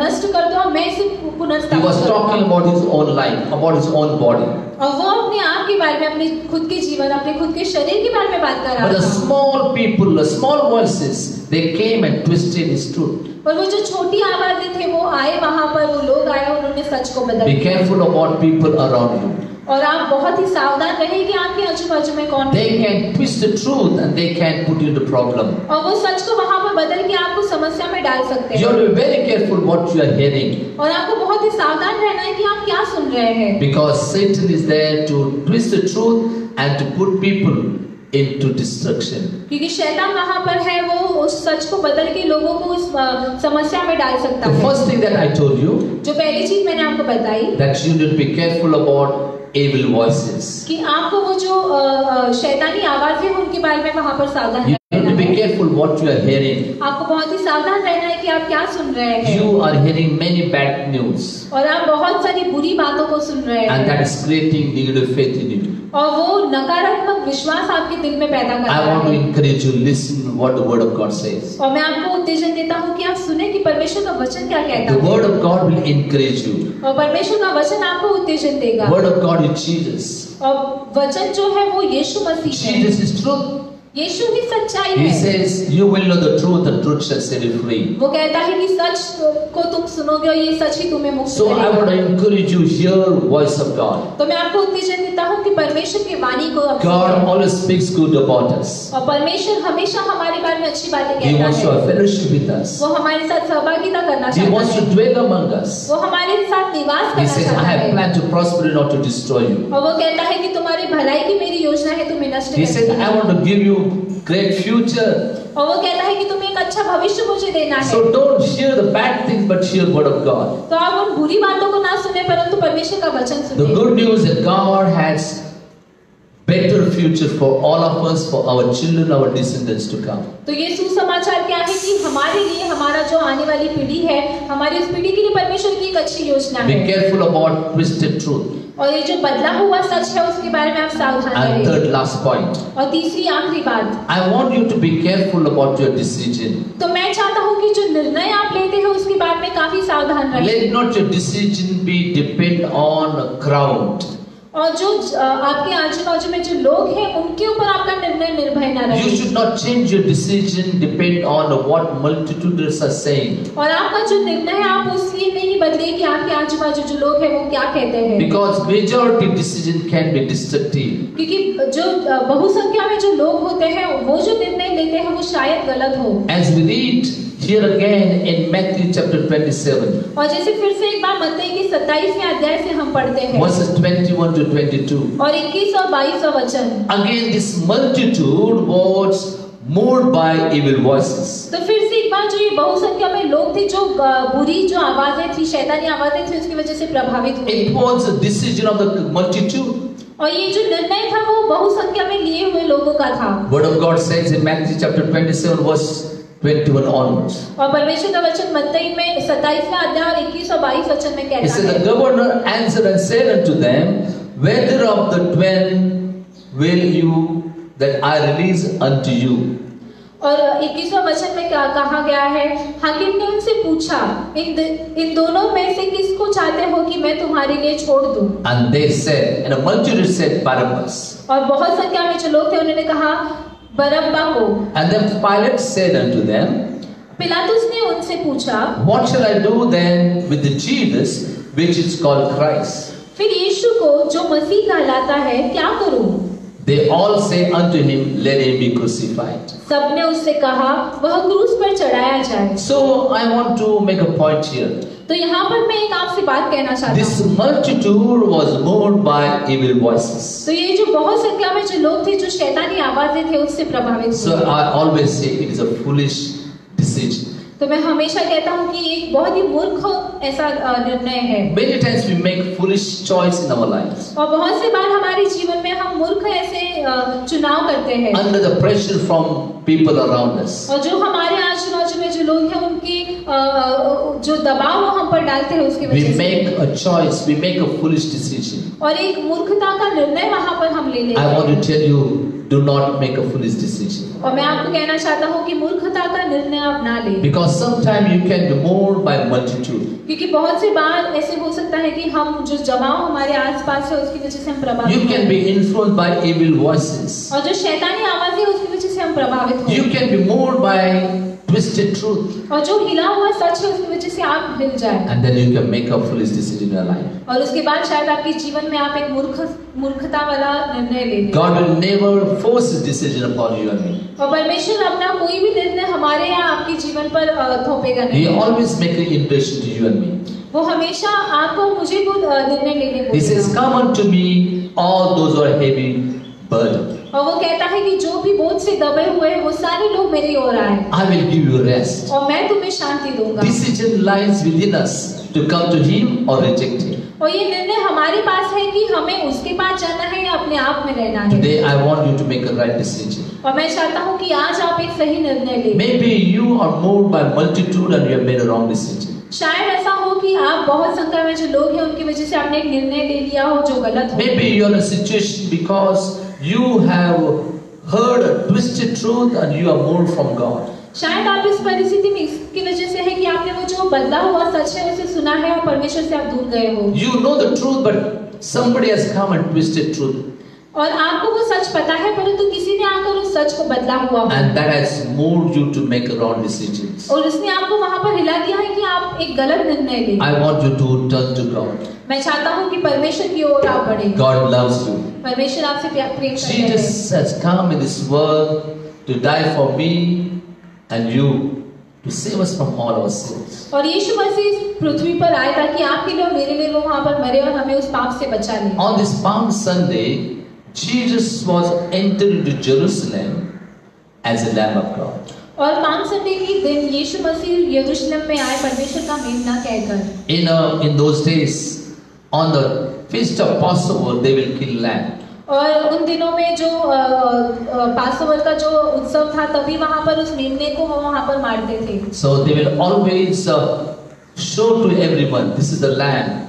नष्ट कर दो और मैं इसे He पुनर्स्थापित was talking करूंगा। about his own life, about his own body. और वो अपने आप के बारे में, अपने खुद के जीवन, अपने खुद के शरीर के बारे में बात कर But रहा the था। small people, the small voices, they came and twisted his truth. और वो जो छोटी आवाजें थे वो आए वहां पर, वो लोग आए और उन्होंने सच को बदल Be दिया। careful about people around you. और आप बहुत ही सावधान रहें कि आपके आजू बाजू में कौन They can twist the truth and they can put you into problem. और वो सच को वहां पर बदल के आपको समस्या में डाल सकते You हैं। have to be very careful what you are hearing, और आपको बहुत ही सावधान रहना है कि आप क्या सुन रहे हैं, because Satan is there to twist the truth and to put people into destruction. क्योंकि शैतान वहां पर है, वो उस सच को बदल के लोगों को उस समस्या में डाल सकता The है। first thing that I told you, जो पहली चीज मैंने आपको बताई that you need to be careful about evil voices. कि आपको वो जो शैतानी आवाजें हैं उनके बारे में वहाँ पर सावधान You have रहना to be है। careful what you are hearing. आपको बहुत ही सावधान रहना है कि आप क्या सुन रहे हैं। You are hearing many bad news, और आप बहुत सारी बुरी बातों को सुन रहे and that हैं is creating negative faith in you. और वो नकारात्मक विश्वास आपके दिल में पैदा कर I रहा want to है। encourage you, listen what the word of God says. और मैं आपको उत्तेजन देता हूँ कि आप सुने कि परमेश्वर का वचन क्या कहता The है। word of God will encourage you. और परमेश्वर का वचन आपको उत्तेजन देगा। Word of God is Jesus. और वचन जो है वो यीशु मसीह है। Jesus is truth. यीशु ही सच्चाई He है। says, you will know the truth shall set you free. वो कहता है कि सच को तुम सुनोगे और ये सच ही तुम्हें मुक्त So I करेगा। want to encourage you, hear voice of God. तो मैं आपको उत्तेजन देता हूँ कि परमेश्वर की वाणी को आप God सुनें। always speaks good about us. और परमेश्वर हमेशा हमारे बारे में अच्छी बातें He कहता wants to है। have fellowship with us. वो हमारे साथ सहभागिता करना He चाहता wants to है। dwell among us. वो हमारे साथ निवास He करना says, I चाहता have है। planned to prosper you, not to destroy you. और वो कहता है कि तुम्हारी भलाई की मेरी योजना है, तुम्हें नष्ट He करने said, की। I want to give you great future. और वो कहता है कि तुम्हें एक अच्छा भविष्य मुझे देना है। So don't hear the bad things, but hear word of God. तो आप उन बुरी बातों को ना सुने परंतु परमेश्वर का वचन The सुने। good news that God has better future for all of us, for our children, our descendants to come. तो ये सुसमाचार क्या है कि हमारे लिए, हमारा जो आने वाली पीढ़ी है, हमारी उस पीढ़ी के लिए परमेश्वर की एक अच्छी योजना Be है। careful about twisted truth. और ये जो बदला हुआ सच है उसके बारे में आप सावधान And रहें। third, last point. और तीसरी आखिरी बात, I want you to be careful about your decision. तो मैं चाहता हूँ कि जो निर्णय आप लेते हैं उसके बारे में काफी सावधान रहें। Let not your decision be depend on a crowd. और जो आपके आजू बाजू में जो लोग हैं उनके ऊपर आपका निर्णय निर्भय न You रहे। should not change your decision depend on what multitudes are saying. और आपका जो निर्णय है आप उसलिए नहीं बदले कि आपके आजू बाजू जो लोग हैं वो क्या कहते हैं। Because majority decision can be destructive. क्योंकि जो बहुसंख्या में जो लोग होते हैं वो जो निर्णय लेते हैं वो शायद गलत हो। As we read here again in Matthew chapter 27, और जैसे फिर से एक बार मत्ती के 27वें अध्याय से हम पढ़ते हैं verses 21 to 22. और 21 और 22 वचन। Again, this multitude was moved by evil voices. तो फिर से एक बार जो ये बहुसंख्या में लोग थे जो बुरी जो आवाजें थी, शैतानी आवाजें थी, उसकी वजह से प्रभावित हुए। It was a decision of the multitude. और ये जो निर्णय था वो बहुसंख्या में लिए हुए लोगों का था। Word of God says in Matthew chapter 27 verse 21 onwards. और परमेश्वर का वचन मत्ती में 27वां अध्याय और 21 और 22 वचन में It कहता says, है। the governor answered and said unto them, whether of the 12 will you that I release unto you? और 21वां वचन में क्या कहा गया है? हाकिम ने उनसे पूछा, इन दोनों में से किसको चाहते हो कि मैं तुम्हारे लिए छोड़ दूं? And they said, and a multitude said, Barabbas. और बहुत संख्या में जो लोग थे उन्होंने कहा बरअब्बा को। And then Pilate said unto them, पिलातुस ने उनसे पूछा, what shall I do then with the Jesus which is called Christ? फिर यीशु को जो मसीह कहलाता है क्या करूं? They all say unto him, let him be crucified. सबने उससे कहा वह क्रूस पर चढ़ाया जाए। So I want to make a point here. तो यहाँ पर मैं एक आपसे बात कहना चाहता This हूँ। multitude was moved by evil voices. तो ये जो बहुत संख्या में जो लोग थे जो शैतानी आवाजें थे उससे प्रभावित So हुए। I always say it is a foolish decision. तो मैं हमेशा कहता हूँ कि एक बहुत ही मूर्ख ऐसा निर्णय है। Many times we make foolish choice in our lives. और बहुत से बार हमारे जीवन में हम मूर्ख ऐसे चुनाव करते हैं। Under the pressure from people around us. और जो हमारे आजू बाजू में जो लोग हैं उनकी जो दबाव वो हम पर डालते हैं उसकी We वजह से। make a choice, we make a foolish decision. और एक मूर्खता का निर्णय वहाँ पर हम ले लेते I want हैं। to tell you, do not make a foolish decision. और मैं आपको कहना चाहता हूँ कि मूर्खता का निर्णय आप ना लें। Because sometimes you can be moved by multitude. क्योंकि बहुत सी बार ऐसे हो सकता है कि हम जो जमाव हमारे आसपास है उसकी वजह से हम प्रभावित You can हों। be influenced by evil voices. और जो शैतानी आवाज है उसकी वजह से हम प्रभावित You हों। can be moved by twisted truth. और जो हिला हुआ सच है उसकी वजह से आप हिल जाए। And then you can make a foolish decision in your life. और उसके बाद शायद आपके जीवन में आप एक मूर्खता वाला निर्णय ले लें। God will never force his decision upon you and me. और परमेश्वर अपना कोई भी निर्णय हमारे या आपके जीवन पर थोपेगा He नहीं। always make an invitation to you and me. वो हमेशा आपको मुझे को निर्णय लेने He says, बोलेगा। come unto me, all those who are heavy burdened. और वो कहता है कि जो भी बोझ से दबे हुए हैं वो सारे लोग मेरी ओर आए I will give you rest. और मैं तुम्हें शांति दूंगा। Decision lies within us to come to him or reject him. और ये निर्णय हमारे पास है कि हमें उसके पास जाना है या अपने आप में रहना है। Today I want you to make a right decision. और मैं चाहता हूँ कि आज आप एक सही निर्णय लें। Maybe you are moved by multitude and you have made a wrong decision. शायद ऐसा हो कि आप बहुत संख्या में जो लोग हैं उनकी वजह से आपने एक निर्णय ले लिया हो जो गलत हो। Maybe you are in a situation because you have heard a twisted truth and you are moved from God. शायद आप इस परिस्थिति में इसकी वजह से है कि आपने वो जो बदला हुआ सच है उसे सुना है और परमेश्वर से आप दूर गए हो। You know the truth, but somebody has come and twisted truth. और आपको वो सच पता है परंतु किसी ने आकर उस सच को बदला हुआ हो। And that has moved you to make wrong decisions. और उसने आपको वहाँ पर हिला दिया है कि आप एक गलत निर्णय लें। I want you to turn to God. मैं चाहता हूँ कि परमेश्वर की ओर आप बढ़ें। God loves you. परमेश्वर आपसे प्रेम करता है। Jesus has come in this world to die for me and you, to save us from all our sins. और यीशु मसीह इस पृथ्वी पर आए ताकि आपके लिए और मेरे लिए वो वहाँ पर मरे और हमें उस पाप से बचा ले। On this Palm Sunday, Jesus was entered into Jerusalem as a Lamb of God. और पाम संडे के दिन यीशु मसीह यरूशलेम में आए परमेश्वर का मेमना कहकर। In those days, on the feast of Passover, they will kill lamb. और उन दिनों में जो पासोवर का जो उत्सव था तभी वहाँ पर उस मेमने को वो वहाँ पर मारते थे। So they will always show to everyone, this is the lamb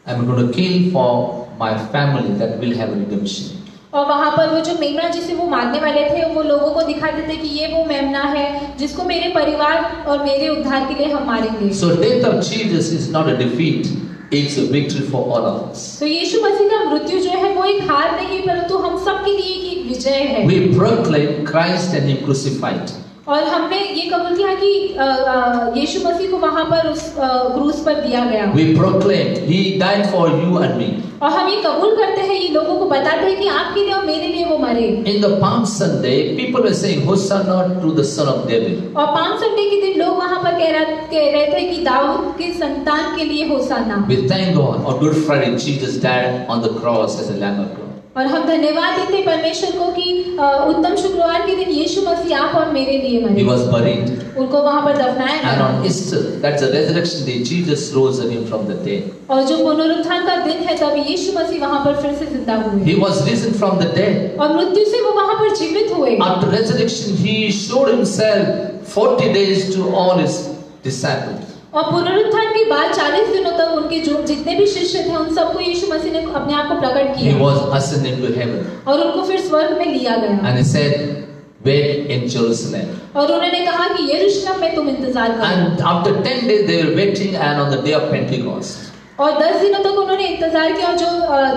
I'm going to kill for my family that will have redemption. और वहाँ पर वो जो मेमना जिसे वो मारने वाले थे वो लोगों को दिखाते थे कि ये वो मेमना है जिसको मेरे परिवार और मेरे उद्धार के लिए हम मारेंगे। So death of Jesus is not a defeat, it's a victory for all of us. तो यीशु मसीह का मृत्यु जो है वो एक हार नहीं परंतु हम सब के लिए एक विजय है। We proclaim Christ and Him crucified. और हमने ये कबूल किया कि यीशु मसीह को वहाँ पर उस क्रूस पर दिया गया। We proclaim He died for you and me. और हम ये कबूल करते हैं, ये लोगों को बताते हैं कि आपके लिए और मेरे लिए वो मरे। In the Palm Sunday, people were saying Hosanna to the Son of David. और पाम संडे के दिन लोग वहाँ पर कह रहे थे कि दाऊद के संतान के लिए होसाना। We thank God on Good Friday Jesus died on the cross as a Lamb of God. और हम धन्यवाद देते परमेश्वर को कि उत्तम शुक्रवार के दिन यीशु मसीह आप और मेरे लिए मरे। He was buried. उनको वहाँ पर दफनाया गया। And on Easter, that's the resurrection day, Jesus rose again from the dead. और जो पुनरुत्थान का दिन है तब यीशु मसीह वहाँ पर फिर से जिंदा हुए। He was risen from the dead. और मृत्यु से वो वहाँ पर जीवित हुए। After resurrection, He showed Himself 40 days to all His disciples. और पुनरुत्थान के बाद 40 दिनों तक उनके जो जितने भी शिष्य थे उन सबको यीशु मसीह ने अपने आप को प्रकट किया। He was ascended to heaven. और उनको फिर स्वर्ग में लिया गया। And He said, wait in Jerusalem. और उन्होंने कहा कि यरूशलेम में तुम इंतजार करो। And after 10 days they were waiting, and on the day of Pentecost, और 10 दिनों तक उन्होंने इंतजार किया और जो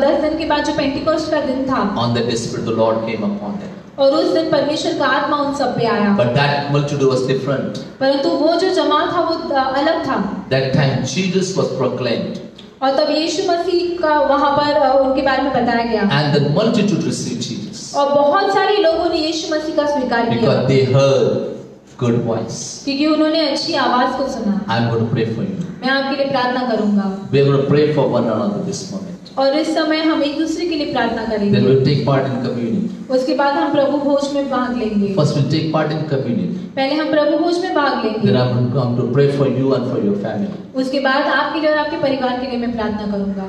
10 दिन के बाद जो पेंटिकोस्ट का दिन था on that day Spirit of the Lord came upon them. और उस दिन परमेश्वर का आत्मा उन सब पे आया। But that multitude was different. परंतु वो जो जमात था वो अलग था। That time Jesus was proclaimed. और तब यीशु मसीह का वहाँ पर उनके बारे में बताया गया। And the multitude received Jesus. और बहुत सारे लोगों ने यीशु मसीह का स्वीकार किया। Because they heard good voice. क्योंकि उन्होंने अच्छी आवाज को सुना। I'm going to pray for you. मैं आपके लिए प्रार्थना करूँगा। We are going to pray for one another this moment. और इस समय हम एक दूसरे के लिए प्रार्थना Then करेंगे। we'll take part in communion. उसके बाद हम प्रभु भोज में भाग लेंगे। First we'll take part in communion. पहले हम प्रभु भोज में भाग लेंगे। Then I'm going to pray for you and for your family. उसके बाद आपके लिए और आपके परिवार के लिए मैं प्रार्थना करूँगा।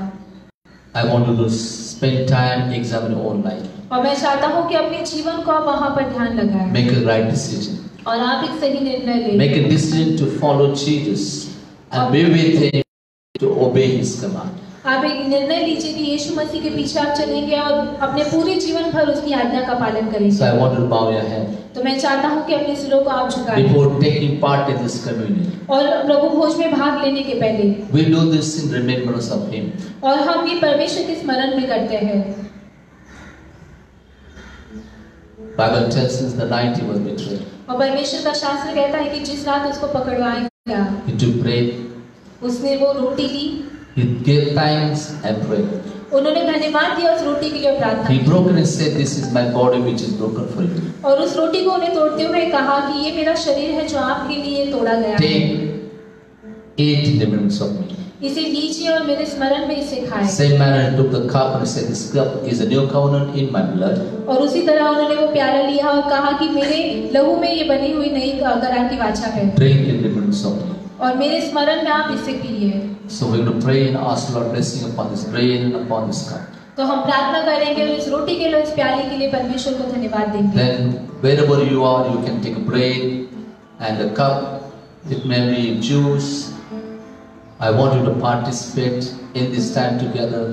I want you to spend time examining your own life. और मैं चाहता हूँ कि अपने जीवन को आप वहाँ पर ध्यान लगाएं। Make a right decision. और आप एक सही निर्णय लें। Make a decision to follow Jesus and be with Him to obey His command. आप एक निर्णय लीजिए कि यीशु मसीह के पीछे आप चलेंगे और अपने पूरे जीवन भर उसकी आज्ञा का पालन So I करेंगे। want you to bow your head तो मैं चाहता हूँ कि अपने सिरों को आप झुकाएं। before taking part in this communion. और प्रभु भोज में भाग लेने के पहले We do this in remembrance of Him. और हम ये परमेश्वर के स्मरण में करते हैं। Bible tells us the night He was betrayed. और परमेश्वर का शास्त्र कहता है कि जिस रात उसको पकड़वाया गया He took bread, उसने वो रोटी ली, He gave thanks and prayed. उन्होंने धन्यवाद दिया उस रोटी के लिए और प्रार्थना He की। broke it and said, "This is my body which is broken for you. और उस रोटी को उन्हें तोड़ते हुए कहा कि ये मेरा शरीर है जो आपके लिए तोड़ा गया है। Take, eat in remembrance of me." इसे लीजिए और मेरे स्मरण में इसे खाएं। Same manner He took the cup and said, "This cup is a new covenant in my blood. और उसी तरह उन्होंने वो प्याला लिया और कहा कि मेरे लहू में ये बनी हुई नई करार की वाचा है Drink in remembrance of me." और मेरे स्मरण में आप इसे पिए। So we're going to pray and ask Lord blessing upon this bread and upon this cup. तो हम प्रार्थना करेंगे और इस रोटी के लिए, इस प्याले के लिए परमेश्वर को धन्यवाद देंगे। Then wherever you are, you can take a bread and a cup. It may be juice. I want you to participate in this time together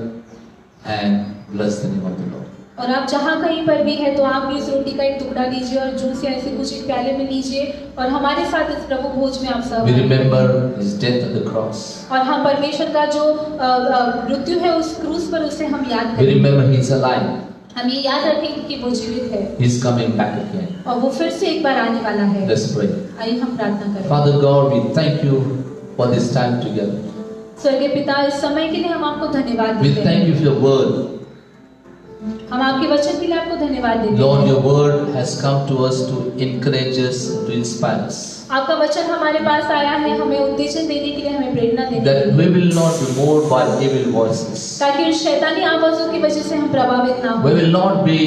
and bless the name of the Lord. और आप जहाँ कहीं पर भी है तो आप भी इस रोटी का एक टुकड़ा लीजिए और जूस या ऐसे कुछ एक प्याले में लीजिए और हमारे साथ इस प्रभु भोज में आप सब We remember His death on the cross. और हम परमेश्वर का जो मृत्यु है उस क्रूस पर, उसे हम याद We करें। remember He's alive. हम ये याद रखेंगे कि वो जीवित है He's coming back again. और वो फिर से एक बार आने वाला है। Let's pray. आइए हम प्रार्थना करें। Father God, we thank you for this time together. स्वर्गीय पिता, इस समय के लिए हम आपको धन्यवाद We देते thank हैं। you for your word. हम आपके वचन के लिए आपको धन्यवाद देते Lord, हैं। your word has come to us to encourage us, to inspire us. आपका वचन हमारे पास आया है हमें उत्तेजन देने के लिए, हमें प्रेरणा देने के That लिए, we will not be moved by evil voices. ताकि उस शैतानी आवाजों की वजह से हम प्रभावित ना We हो will not be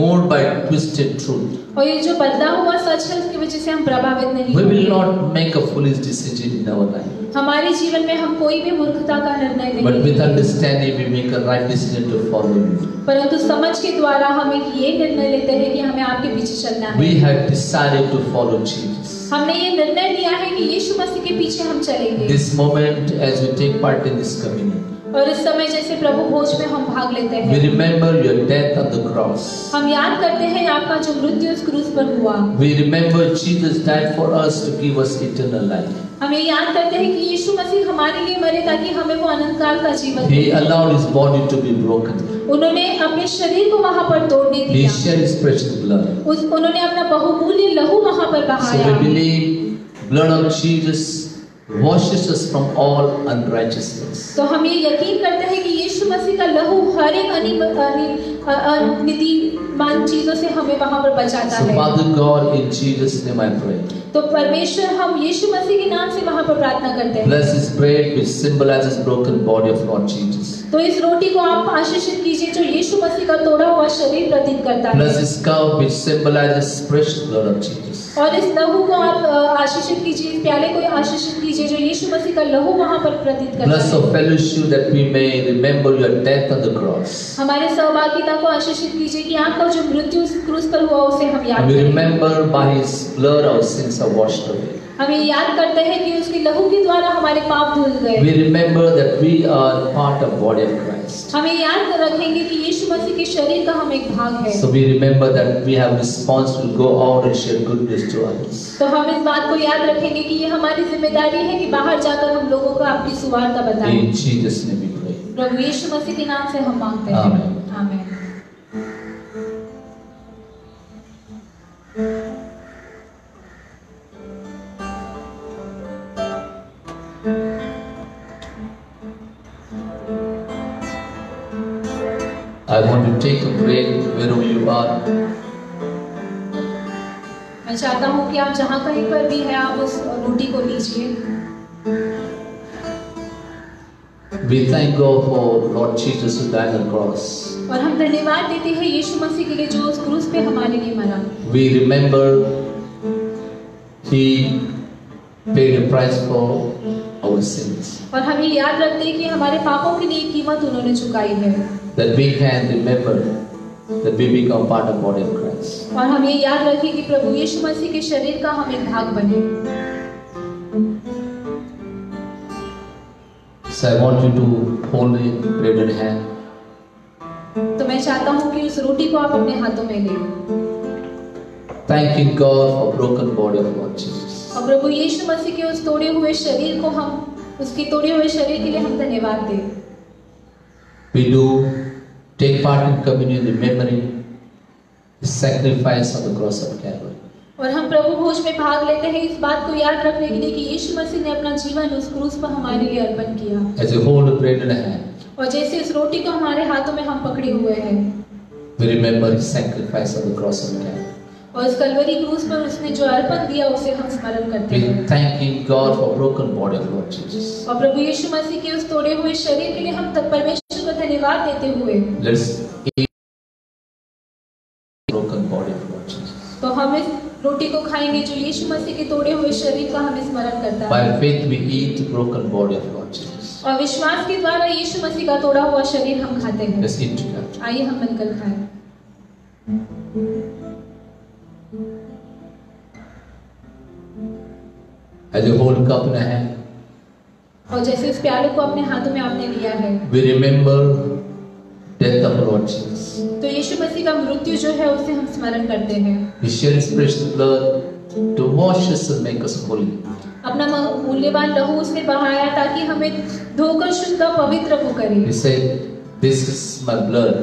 moved by twisted truth. और ये जो बदला हुआ सच है उसकी वजह से हम प्रभावित नहीं We will होंगे। not make a foolish decision in our life. हमारे जीवन में हम कोई भी मूर्खता का निर्णय नहीं But with लेंगे, understanding, we make a right decision to follow you. परंतु समझ के द्वारा हम एक ये निर्णय लेते हैं कि हमें आपके पीछे चलना We है। have decided to follow Jesus. हमने ये निर्णय लिया है कि यीशु मसीह के पीछे हम चलेंगे। This moment, as we take part in this communion, और इस समय जैसे प्रभु भोज में हम भाग लेते we हैं, remember your death on the cross. हम याद करते हैं आपका जो मृत्यु उस क्रूस पर हुआ। We remember Jesus died for us to give us eternal life. हम ये याद करते हैं कि यीशु मसीह हमारे लिए मरे ताकि हमें वो अनंत काल का जीवन He they. allowed His body to be broken. उन्होंने अपने शरीर को वहां पर तोड़ने He दिया, shed His precious blood. उन्होंने अपना बहुमूल्य लहू वहां पर So बहाया। we believe blood of Jesus washes us from all unrighteousness. तो हम ये यकीन करते हैं कि यीशु मसीह का लहू हर एक अनीतिमान चीजों से हमें वहां पर बचाता So है। Father God, in Jesus' name I pray. तो परमेश्वर, हम यीशु मसीह के नाम से वहां पर प्रार्थना करते हैं। Bless this bread which symbolizes broken body of Lord Jesus. तो इस रोटी को आप आशीषित कीजिए जो यीशु मसीह का तोड़ा हुआ शरीर प्रतीत करता Bless है, this cup which symbolizes precious blood of Jesus. और इस लहू को आप आशीषित कीजिए, इस प्याले को आशीषित कीजिए जो यीशु मसीह का लहू वहां पर प्रतीत करता Bless है। our fellowship that we may remember your death on the cross. हमारे सहभागिता को आशीषित कीजिए कि आपका जो मृत्यु उस क्रूस पर हुआ उसे हम याद And we करें। remember by His blood our sins are washed away. हम ये याद करते हैं कि उसके लहू के द्वारा हमारे पाप धुल गए। We remember that we are part of body of Christ. हम ये याद रखेंगे कि यीशु मसीह के शरीर का हम एक भाग है। So we remember that we have responsibility to go out and share good news to others. तो हम इस बात को याद रखेंगे कि ये हमारी जिम्मेदारी है कि बाहर जाकर हम लोगों को आपकी सुवार्ता बताएं। In Jesus' name we pray. प्रभु यीशु मसीह के नाम से हम मांगते हैं। आमीन। आमीन। I want to take a break wherever you are. मैं चाहता हूँ कि आप जहाँ कहीं पर भी हैं आप उस रोटी को लीजिए। We thank God for Lord Jesus who died on the cross. और हम धन्यवाद देते हैं यीशु मसीह के लिए जो उस क्रूस पे हमारे लिए मरा। We remember He paid a price for our sins. और हम ये याद रखते हैं कि हमारे पापों के लिए कीमत उन्होंने चुकाई है। That we can remember that we become part of body of Christ. और हम ये याद रखें कि प्रभु यीशु मसीह के शरीर का हम एक भाग बने। So I want you to hold it, bread in hand. तो मैं चाहता हूँ कि उस रोटी को आप अपने हाथों में लें Thanking God for broken body of Lord Jesus. और प्रभु यीशु मसीह के उस तोड़े हुए शरीर को हम, उसके तोड़े हुए शरीर के लिए हम धन्यवाद दें। We do take part in communion remembering the sacrifice on the cross of Calvary. और हम प्रभु भोज में भाग लेते हैं इस बात को याद रखने के लिए कि यीशु मसीह ने अपना जीवन उस क्रूस पर हमारे लिए अर्पण किया। As you hold the bread in hand, और जैसे इस रोटी को हमारे हाथों में हम पकड़े हुए हैं we remember His sacrifice on the cross of Calvary. और इस कलवरी क्रूस पर उसने जो अर्पण दिया उसे हम स्मरण करते We हैं। thanking God for broken body of Lord Jesus. और प्रभु यीशु मसीह के उस तोड़े हुए शरीर के लिए हम तब परमेश्वर को धन्यवाद देते हुए Let's eat broken body of Lord Jesus. तो हम इस रोटी को खाएंगे जो यीशु मसीह के तोड़े हुए शरीर का हमें स्मरण करता है। By faith we eat the broken body of Lord Jesus. और विश्वास के द्वारा यीशु मसीह का तोड़ा हुआ शरीर हम खाते हैं। Let's eat together. आइए हम मिलकर खाएं। As you hold cup in your hand, और जैसे इस प्याले को अपने हाथों में आपने लिया है, we remember death of Lord Jesus. तो यीशु मसीह का मृत्यु जो है उसे हम स्मरण करते हैं। He shed His precious blood to wash us and make us holy. अपना मूल्यवान लहू उसने बहाया ताकि हमें धोकर शुद्ध और पवित्र को करे। He said, "This is my blood,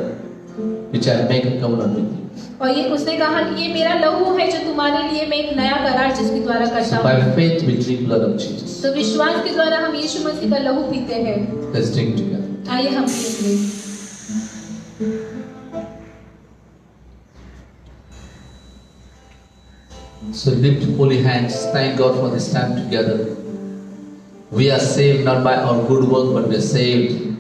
which I make a covenant with you." और ये उसने कहा कि ये मेरा लहू है जो तुम्हारे लिए मैं एक नया करार जिसके द्वारा करता So हूँ। by faith we drink blood of Jesus. तो विश्वास के द्वारा हम यीशु मसीह का लहू पीते हैं। Let's drink together. आइए हम पिएंगे। So lift holy hands. Thank God for this time together. We are saved not by our good work, but we are saved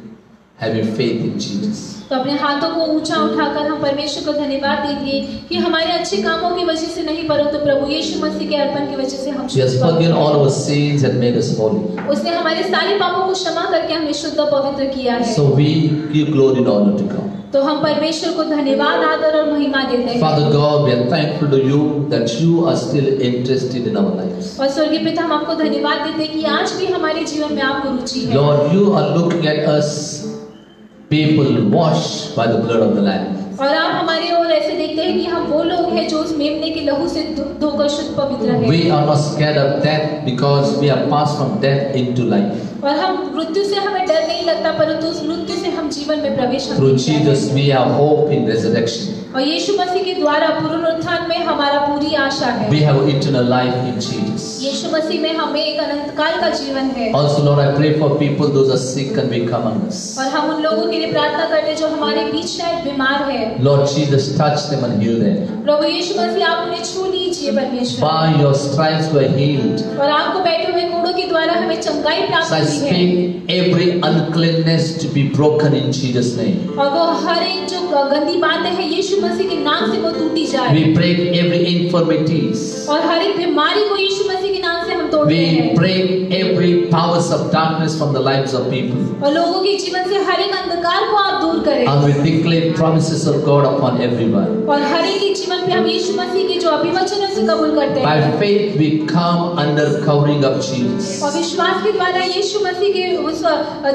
having faith in Jesus. तो अपने हाथों को ऊंचा उठाकर हम परमेश्वर को धन्यवाद देंगे कि हमारे अच्छे कामों की वजह से नहीं परंतु प्रभु यीशु मसीह के अर्पण की वजह से हम He has शुद्ध forgiven हैं। all our sins and made us holy. उसने हमारे सारे पापों को क्षमा करके हमें शुद्ध और पवित्र किया है। So we give glory and honor to God. तो हम परमेश्वर को धन्यवाद, आदर और महिमा देते हैं। Father God, we are thankful to you that you are still interested in our lives. और स्वर्गीय पिता हम आपको धन्यवाद देते हैं कि आज भी हमारे जीवन में आपको रुचि है। Lord, you are looking at us, people washed by the blood of the Lamb. और आप हमारे ओर ऐसे देखते हैं कि हम वो लोग हैं जो उस मेमने के लहू से धोकर शुद्ध पवित्र हैं। We are not scared of death because we are passed from death into life. और हम मृत्यु से हमें डर नहीं लगता परंतु उस मृत्यु से हम जीवन में प्रवेश हम Through करते हैं। Jesus, we have hope in resurrection. और यीशु मसीह के द्वारा पुनरुत्थान में हमारा पूरी आशा है। We have eternal life in Jesus. यीशु मसीह में हमें एक अनंत काल का जीवन है। Also, Lord, I pray for people those are sick and weak among us. और हम उन लोगों के लिए प्रार्थना करते हैं जो हमारे बीच शायद बीमार है। Lord Jesus, touch them and heal them. प्रभु यीशु मसीह आप उन्हें छू लीजिए परमेश्वर। By your stripes we are healed. और आपको बैठे हुए कोड़ों के द्वारा हमें चंगाई प्राप्त So I हुई है। speak every uncleanness to be broken in Jesus' name. और वो हर एक जो गंदी बातें हैं यीशु मसीह के नाम से वो टूटी जाए। We break every infirmities. और हर एक बीमारी को यीशु मसीह के नाम से हम तोड़ते We हैं। break every powers of darkness from the lives of people. और लोगों के जीवन से हर एक अंधकार को आप दूर करें। And we declare promises of God upon everyone. और हर एक के जीवन पे हम यीशु मसीह के जो अभिवचन है उसे कबूल करते हैं। By faith we come under covering of Jesus. और विश्वास के द्वारा यीशु मसीह के उस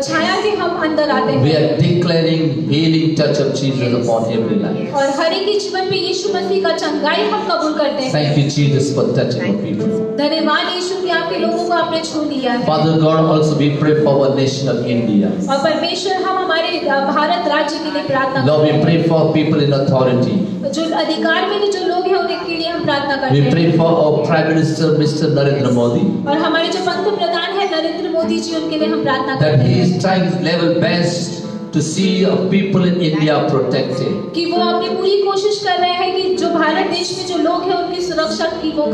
छाया के हम अंदर आते We हैं। are declaring healing touch of Jesus upon every life. और हर एक के जीवन पे यीशु मसीह का चंगाई हम कबूल करते हैं। Thank you, Jesus, for touching our people. धन्यवाद यीशु कि आपके लोगों को आपने छू लिया है। Father God, also we pray for our nation of India. और परमेश्वर हम हमारे भारत राज्य के लिए प्रार्थना Lord, करते we pray for people in authority. हैं। जो अधिकार में जो लोग हैं उनके लिए हम प्रार्थना करते We हैं। pray for our Prime Minister, Mr. Narendra Modi, और हमारे जो पंत प्रधान है नरेंद्र मोदी जी उनके लिए हम प्रार्थना that करते he हैं is trying his level best to see our people in India protected. कि वो अपनी पूरी कोशिश कर रहे हैं कि जो भारत देश में जो लोग हैं उनकी सुरक्षा की वो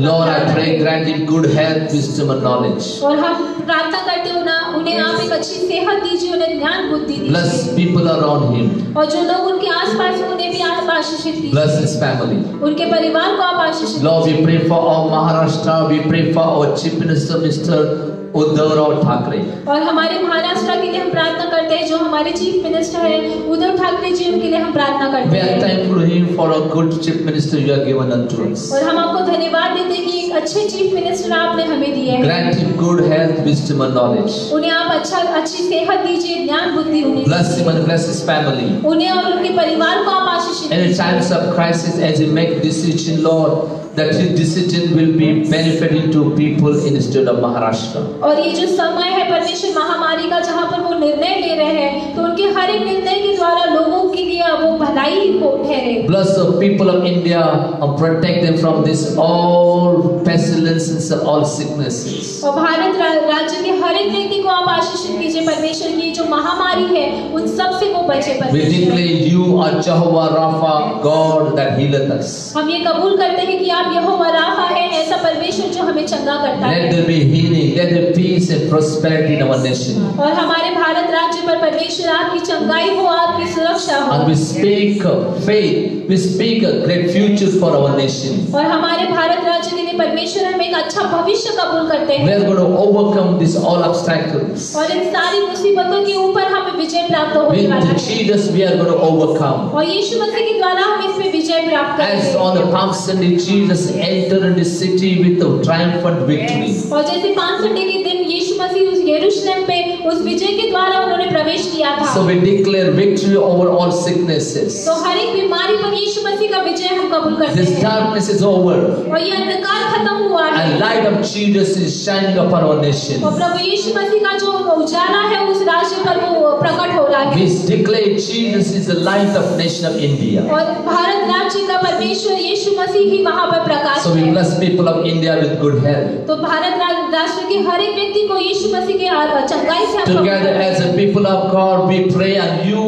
Lord, I pray, grant him good health, wisdom and knowledge. और हम प्रार्थना करते हो ना उन्हें आप एक अच्छी सेहत दीजिए, उन्हें ज्ञान बुद्धि Bless दीजिए people around him. और जो लोग उनके आसपास हैं उन्हें भी आप आशीषित कीजिए, Bless his family. उनके परिवार को आप आशीषित Lord, कीजिए। we pray for our Maharashtra. We pray for our Chief Minister, Mr. Uddhav Thackeray. और हमारे महाराष्ट्र के लिए हम प्रार्थना करते हैं जो हमारे चीफ मिनिस्टर है उद्धव ठाकरे जी उनके लिए हम प्रार्थना करते We are हैं thankful to him for a good Chief Minister you have given unto us. और हम आपको धन्यवाद देते हैं कि एक अच्छे चीफ मिनिस्टर आपने हमें दिए हैं। Grant him good health, wisdom and knowledge. उन्हें आप अच्छी सेहत दीजिए, ज्ञान बुद्धि उन्हें Bless him and bless his family. उन्हें और उनके परिवार को आप आशीषित And in कीजिए। times of crisis, as he make decision, Lord, that his decision will be benefiting to people in the state of Maharashtra. और ये जो समय है परमेश्वर महामारी का जहाँ पर वो निर्णय ले रहे हैं तो उनके हर एक निर्णय के द्वारा लोगों के लिए वो भलाई को ठहरे। Bless the people of India and protect them from this all pestilences and all sicknesses. और भारत राज्य के हर एक व्यक्ति को आप आशीषित कीजिए परमेश्वर की जो महामारी है उन सब से वो बचे We परमेश्वर। declare you are Jehovah Rapha, God that healeth us. हम ये कबूल करते हैं कि आप यहोवा राफा है, ऐसा परमेश्वर जो हमें चंगा करता Let है। there be healing, let there be peace and prosperity in our nation. और हमारे भारत राज्य पर परमेश्वर आपकी चंगाई हो, आपकी सुरक्षा हो। And we speak faith, we speak a great future for our nation. और हमारे भारत राज्य के लिए परमेश्वर हमें एक अच्छा भविष्य कबूल करते We हैं are going to overcome these all obstacles. और इन सारी मुसीबतों के ऊपर हमें विजय प्राप्त होने वाला With है Jesus, we are going to overcome. और यीशु मसीह के द्वारा हम इस पे विजय प्राप्त As करेंगे। on the Palm Sunday, Jesus entered the city with a triumphant victory. और जैसे पाम संडे के दिन यीशु मसीह उस यरूशलेम पे उस विजय के द्वारा उन्होंने प्रवेश किया था So we declare victory over all sicknesses. तो हर एक बीमारी पर यीशु मसीह का विजय हम कबूल करते This हैं darkness is over. और ये अंधकार खत्म हुआ है And light of Jesus is shining upon our nation. और प्रभु यीशु मसीह का जो उजाला है उस राज्य पर वो प्रकट हो रहा है We declare Jesus is the light of nation of India. और भारत राज्य का परमेश्वर यीशु मसीह ही वहाँ पर प्रकाश So we है bless people of India with good health. तो भारत राष्ट्र के हर एक व्यक्ति को यीशु मसीह के चंगाई से हम Together as a people of God, we pray and you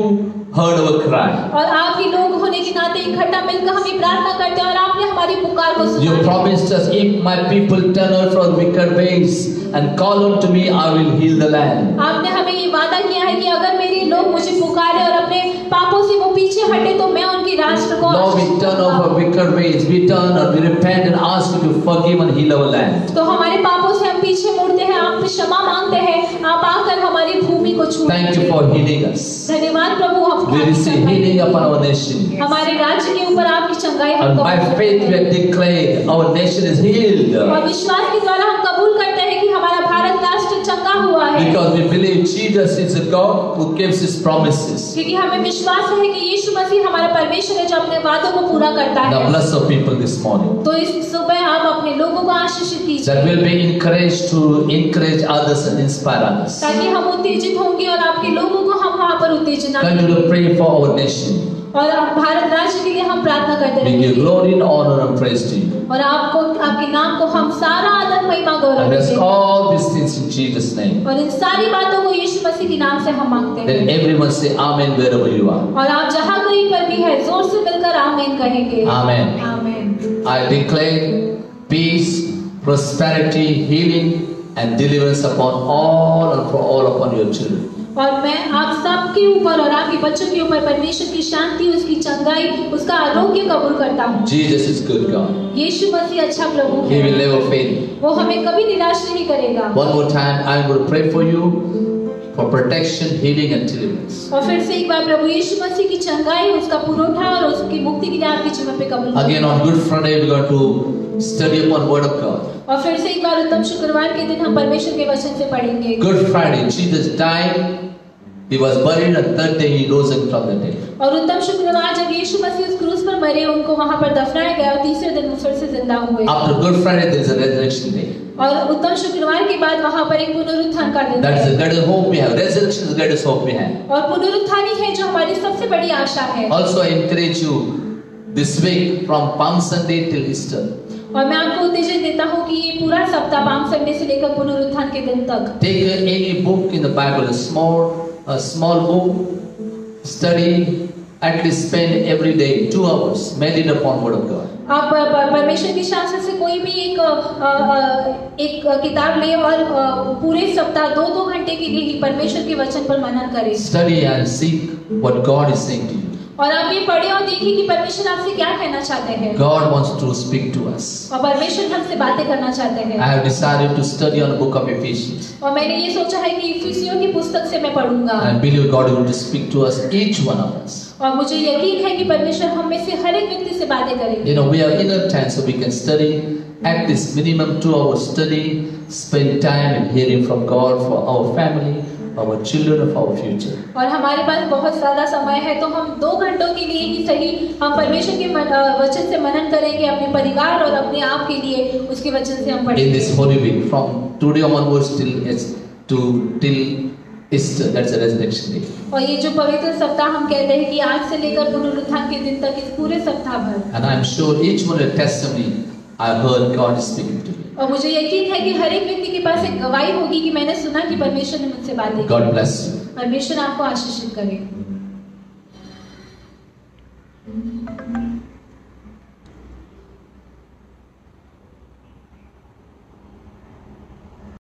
heard our cry. और आपके लोग होने के नाते इकट्ठा मिलकर हम ये प्रार्थना करते हैं और आपने हमारी पुकार को You सुना promised us, if my people turn out from wicked ways and call unto me, I will heal the land. आपने हमें ये वादा किया है कि अगर मेरे लोग मुझे पुकारे और अपने पापों से वो पीछे हटे तो मैं उनकी राष्ट्र को Lord, we turn off our wicked ways. We turn and we repent and ask you to forgive and heal our land. तो हमारे पापों से हम पीछे मुड़ते हैं आप क्षमा मांगते हैं आप आकर हमारी भूमि को छू Thank you for healing us. धन्यवाद प्रभु हम We receive healing upon our nation. हमारे राज्य के ऊपर आपकी चंगाई And by faith we have declared our nation is healed. और विश्वास के द्वारा हम कबूल करते हैं कि हमारा भारत राष्ट्र चंगा हुआ है Because we believe Jesus is a God who gives his promises. क्योंकि हमें विश्वास है कि यीशु मसीह हमारा परमेश्वर है जो अपने वादों को पूरा करता Now है bless our people this morning. तो इस सुबह आप अपने लोगों को आशीषित कीजिए That will be encouraged to encourage others and inspire others. ताकि हम उत्तेजित होंगे और आपके लोगों को हम वहाँ पर उत्तेजना Continue to pray for our nation. और भारत राज्य के लिए हम प्रार्थना करते We give रहेंगे glory and honor and praise to you. और आपको आपके नाम को हम सारा आदर महिमा गौरव And देते bless हैं all these things in Jesus' name. और इन सारी बातों को यीशु मसीह के नाम से हम मांगते हैं Then everyone say Amen wherever you are. और आप जहाँ कहीं पर भी है जोर से मिलकर आमीन कहेंगे Amen. आमीन I declare peace, prosperity, healing, and deliverance upon all and for all upon your children. और मैं आप सबके ऊपर और आपके बच्चों के ऊपर परमेश्वर की शांति उसकी चंगाई उसका आरोग्य कबूल करता हूँ Jesus is good God. यीशु मसीह अच्छा प्रभु He है will never fail. वो हमें कभी निराश नहीं करेगा One more time, I'm going to pray for you for protection, healing, and deliverance. और फिर से एक बार प्रभु यीशु मसीह की चंगाई उसका पुरोठा और उसकी मुक्ति के लिए आपके जीवन पे कबूल करें। Again, on Good Friday, we're going to study upon Word of God. और फिर से एक बार उत्तम शुक्रवार के दिन हम परमेश्वर के वचन से पढ़ेंगे Good Friday, Jesus died. He was buried, and third day he rose up from the dead. और उत्तम शुक्रवार जब यीशु मसीह उस क्रूस पर मरे उनको वहां पर दफनाया गया और तीसरे दिन वो फिर से जिंदा हुए After Good Friday, there is a resurrection day. और उत्तम शुक्रवार के बाद वहां पर एक पुनरुत्थान का दिन That is है the greatest hope we have. Resurrection is the greatest hope we have. और पुनरुत्थान ही है जो हमारी सबसे बड़ी आशा है Also, I encourage you this week from Palm Sunday till Easter. और मैं आपको उत्तेजन देता हूँ कि ये पूरा सप्ताह पाम संडे से लेकर पुनरुत्थान के दिन तक Take any book in the Bible, a small book, study, at least spend every day 2 hours, meditate upon Word of God. आप परमेश्वर के शास्त्र से कोई भी एक किताब ले और पूरे सप्ताह 2-2 घंटे के लिए ही परमेश्वर के वचन पर मनन करें Study and seek what God is saying to you. और आप ये पढ़े और देखिए कि परमेश्वर आपसे क्या कहना चाहते हैं God wants to speak to us. और परमेश्वर हमसे बातें करना चाहते हैं I have decided to study on the book of Ephesians. और मैंने ये सोचा है कि इफिसियों की पुस्तक से मैं पढ़ूंगा I believe God is going to speak to us, each one of us. और मुझे यकीन है कि परमेश्वर हम में से हर एक व्यक्ति से बातें करेंगे You know, we have enough time so we can study at this minimum 2 hours study, spend time in hearing from God for our family, our children, of our future. और हमारे पास बहुत ज्यादा समय है तो हम 2 घंटों के लिए ही सही हम परमेश्वर के वचन से मनन करेंगे अपने परिवार और अपने आप के लिए उसके वचन से हम In पढ़ेंगे this Holy Week, from today onwards till Easter, that's the resurrection day. और ये जो पवित्र सप्ताह हम कहते हैं कि आज से लेकर पुनरुत्थान के दिन तक इस पूरे सप्ताह भर And I'm sure each one of your testimony, I've heard God is speaking to me. और मुझे यकीन है कि हर एक व्यक्ति के पास एक गवाही होगी कि मैंने सुना कि परमेश्वर ने मुझसे बातें की God bless you. परमेश्वर आपको आशीषित करे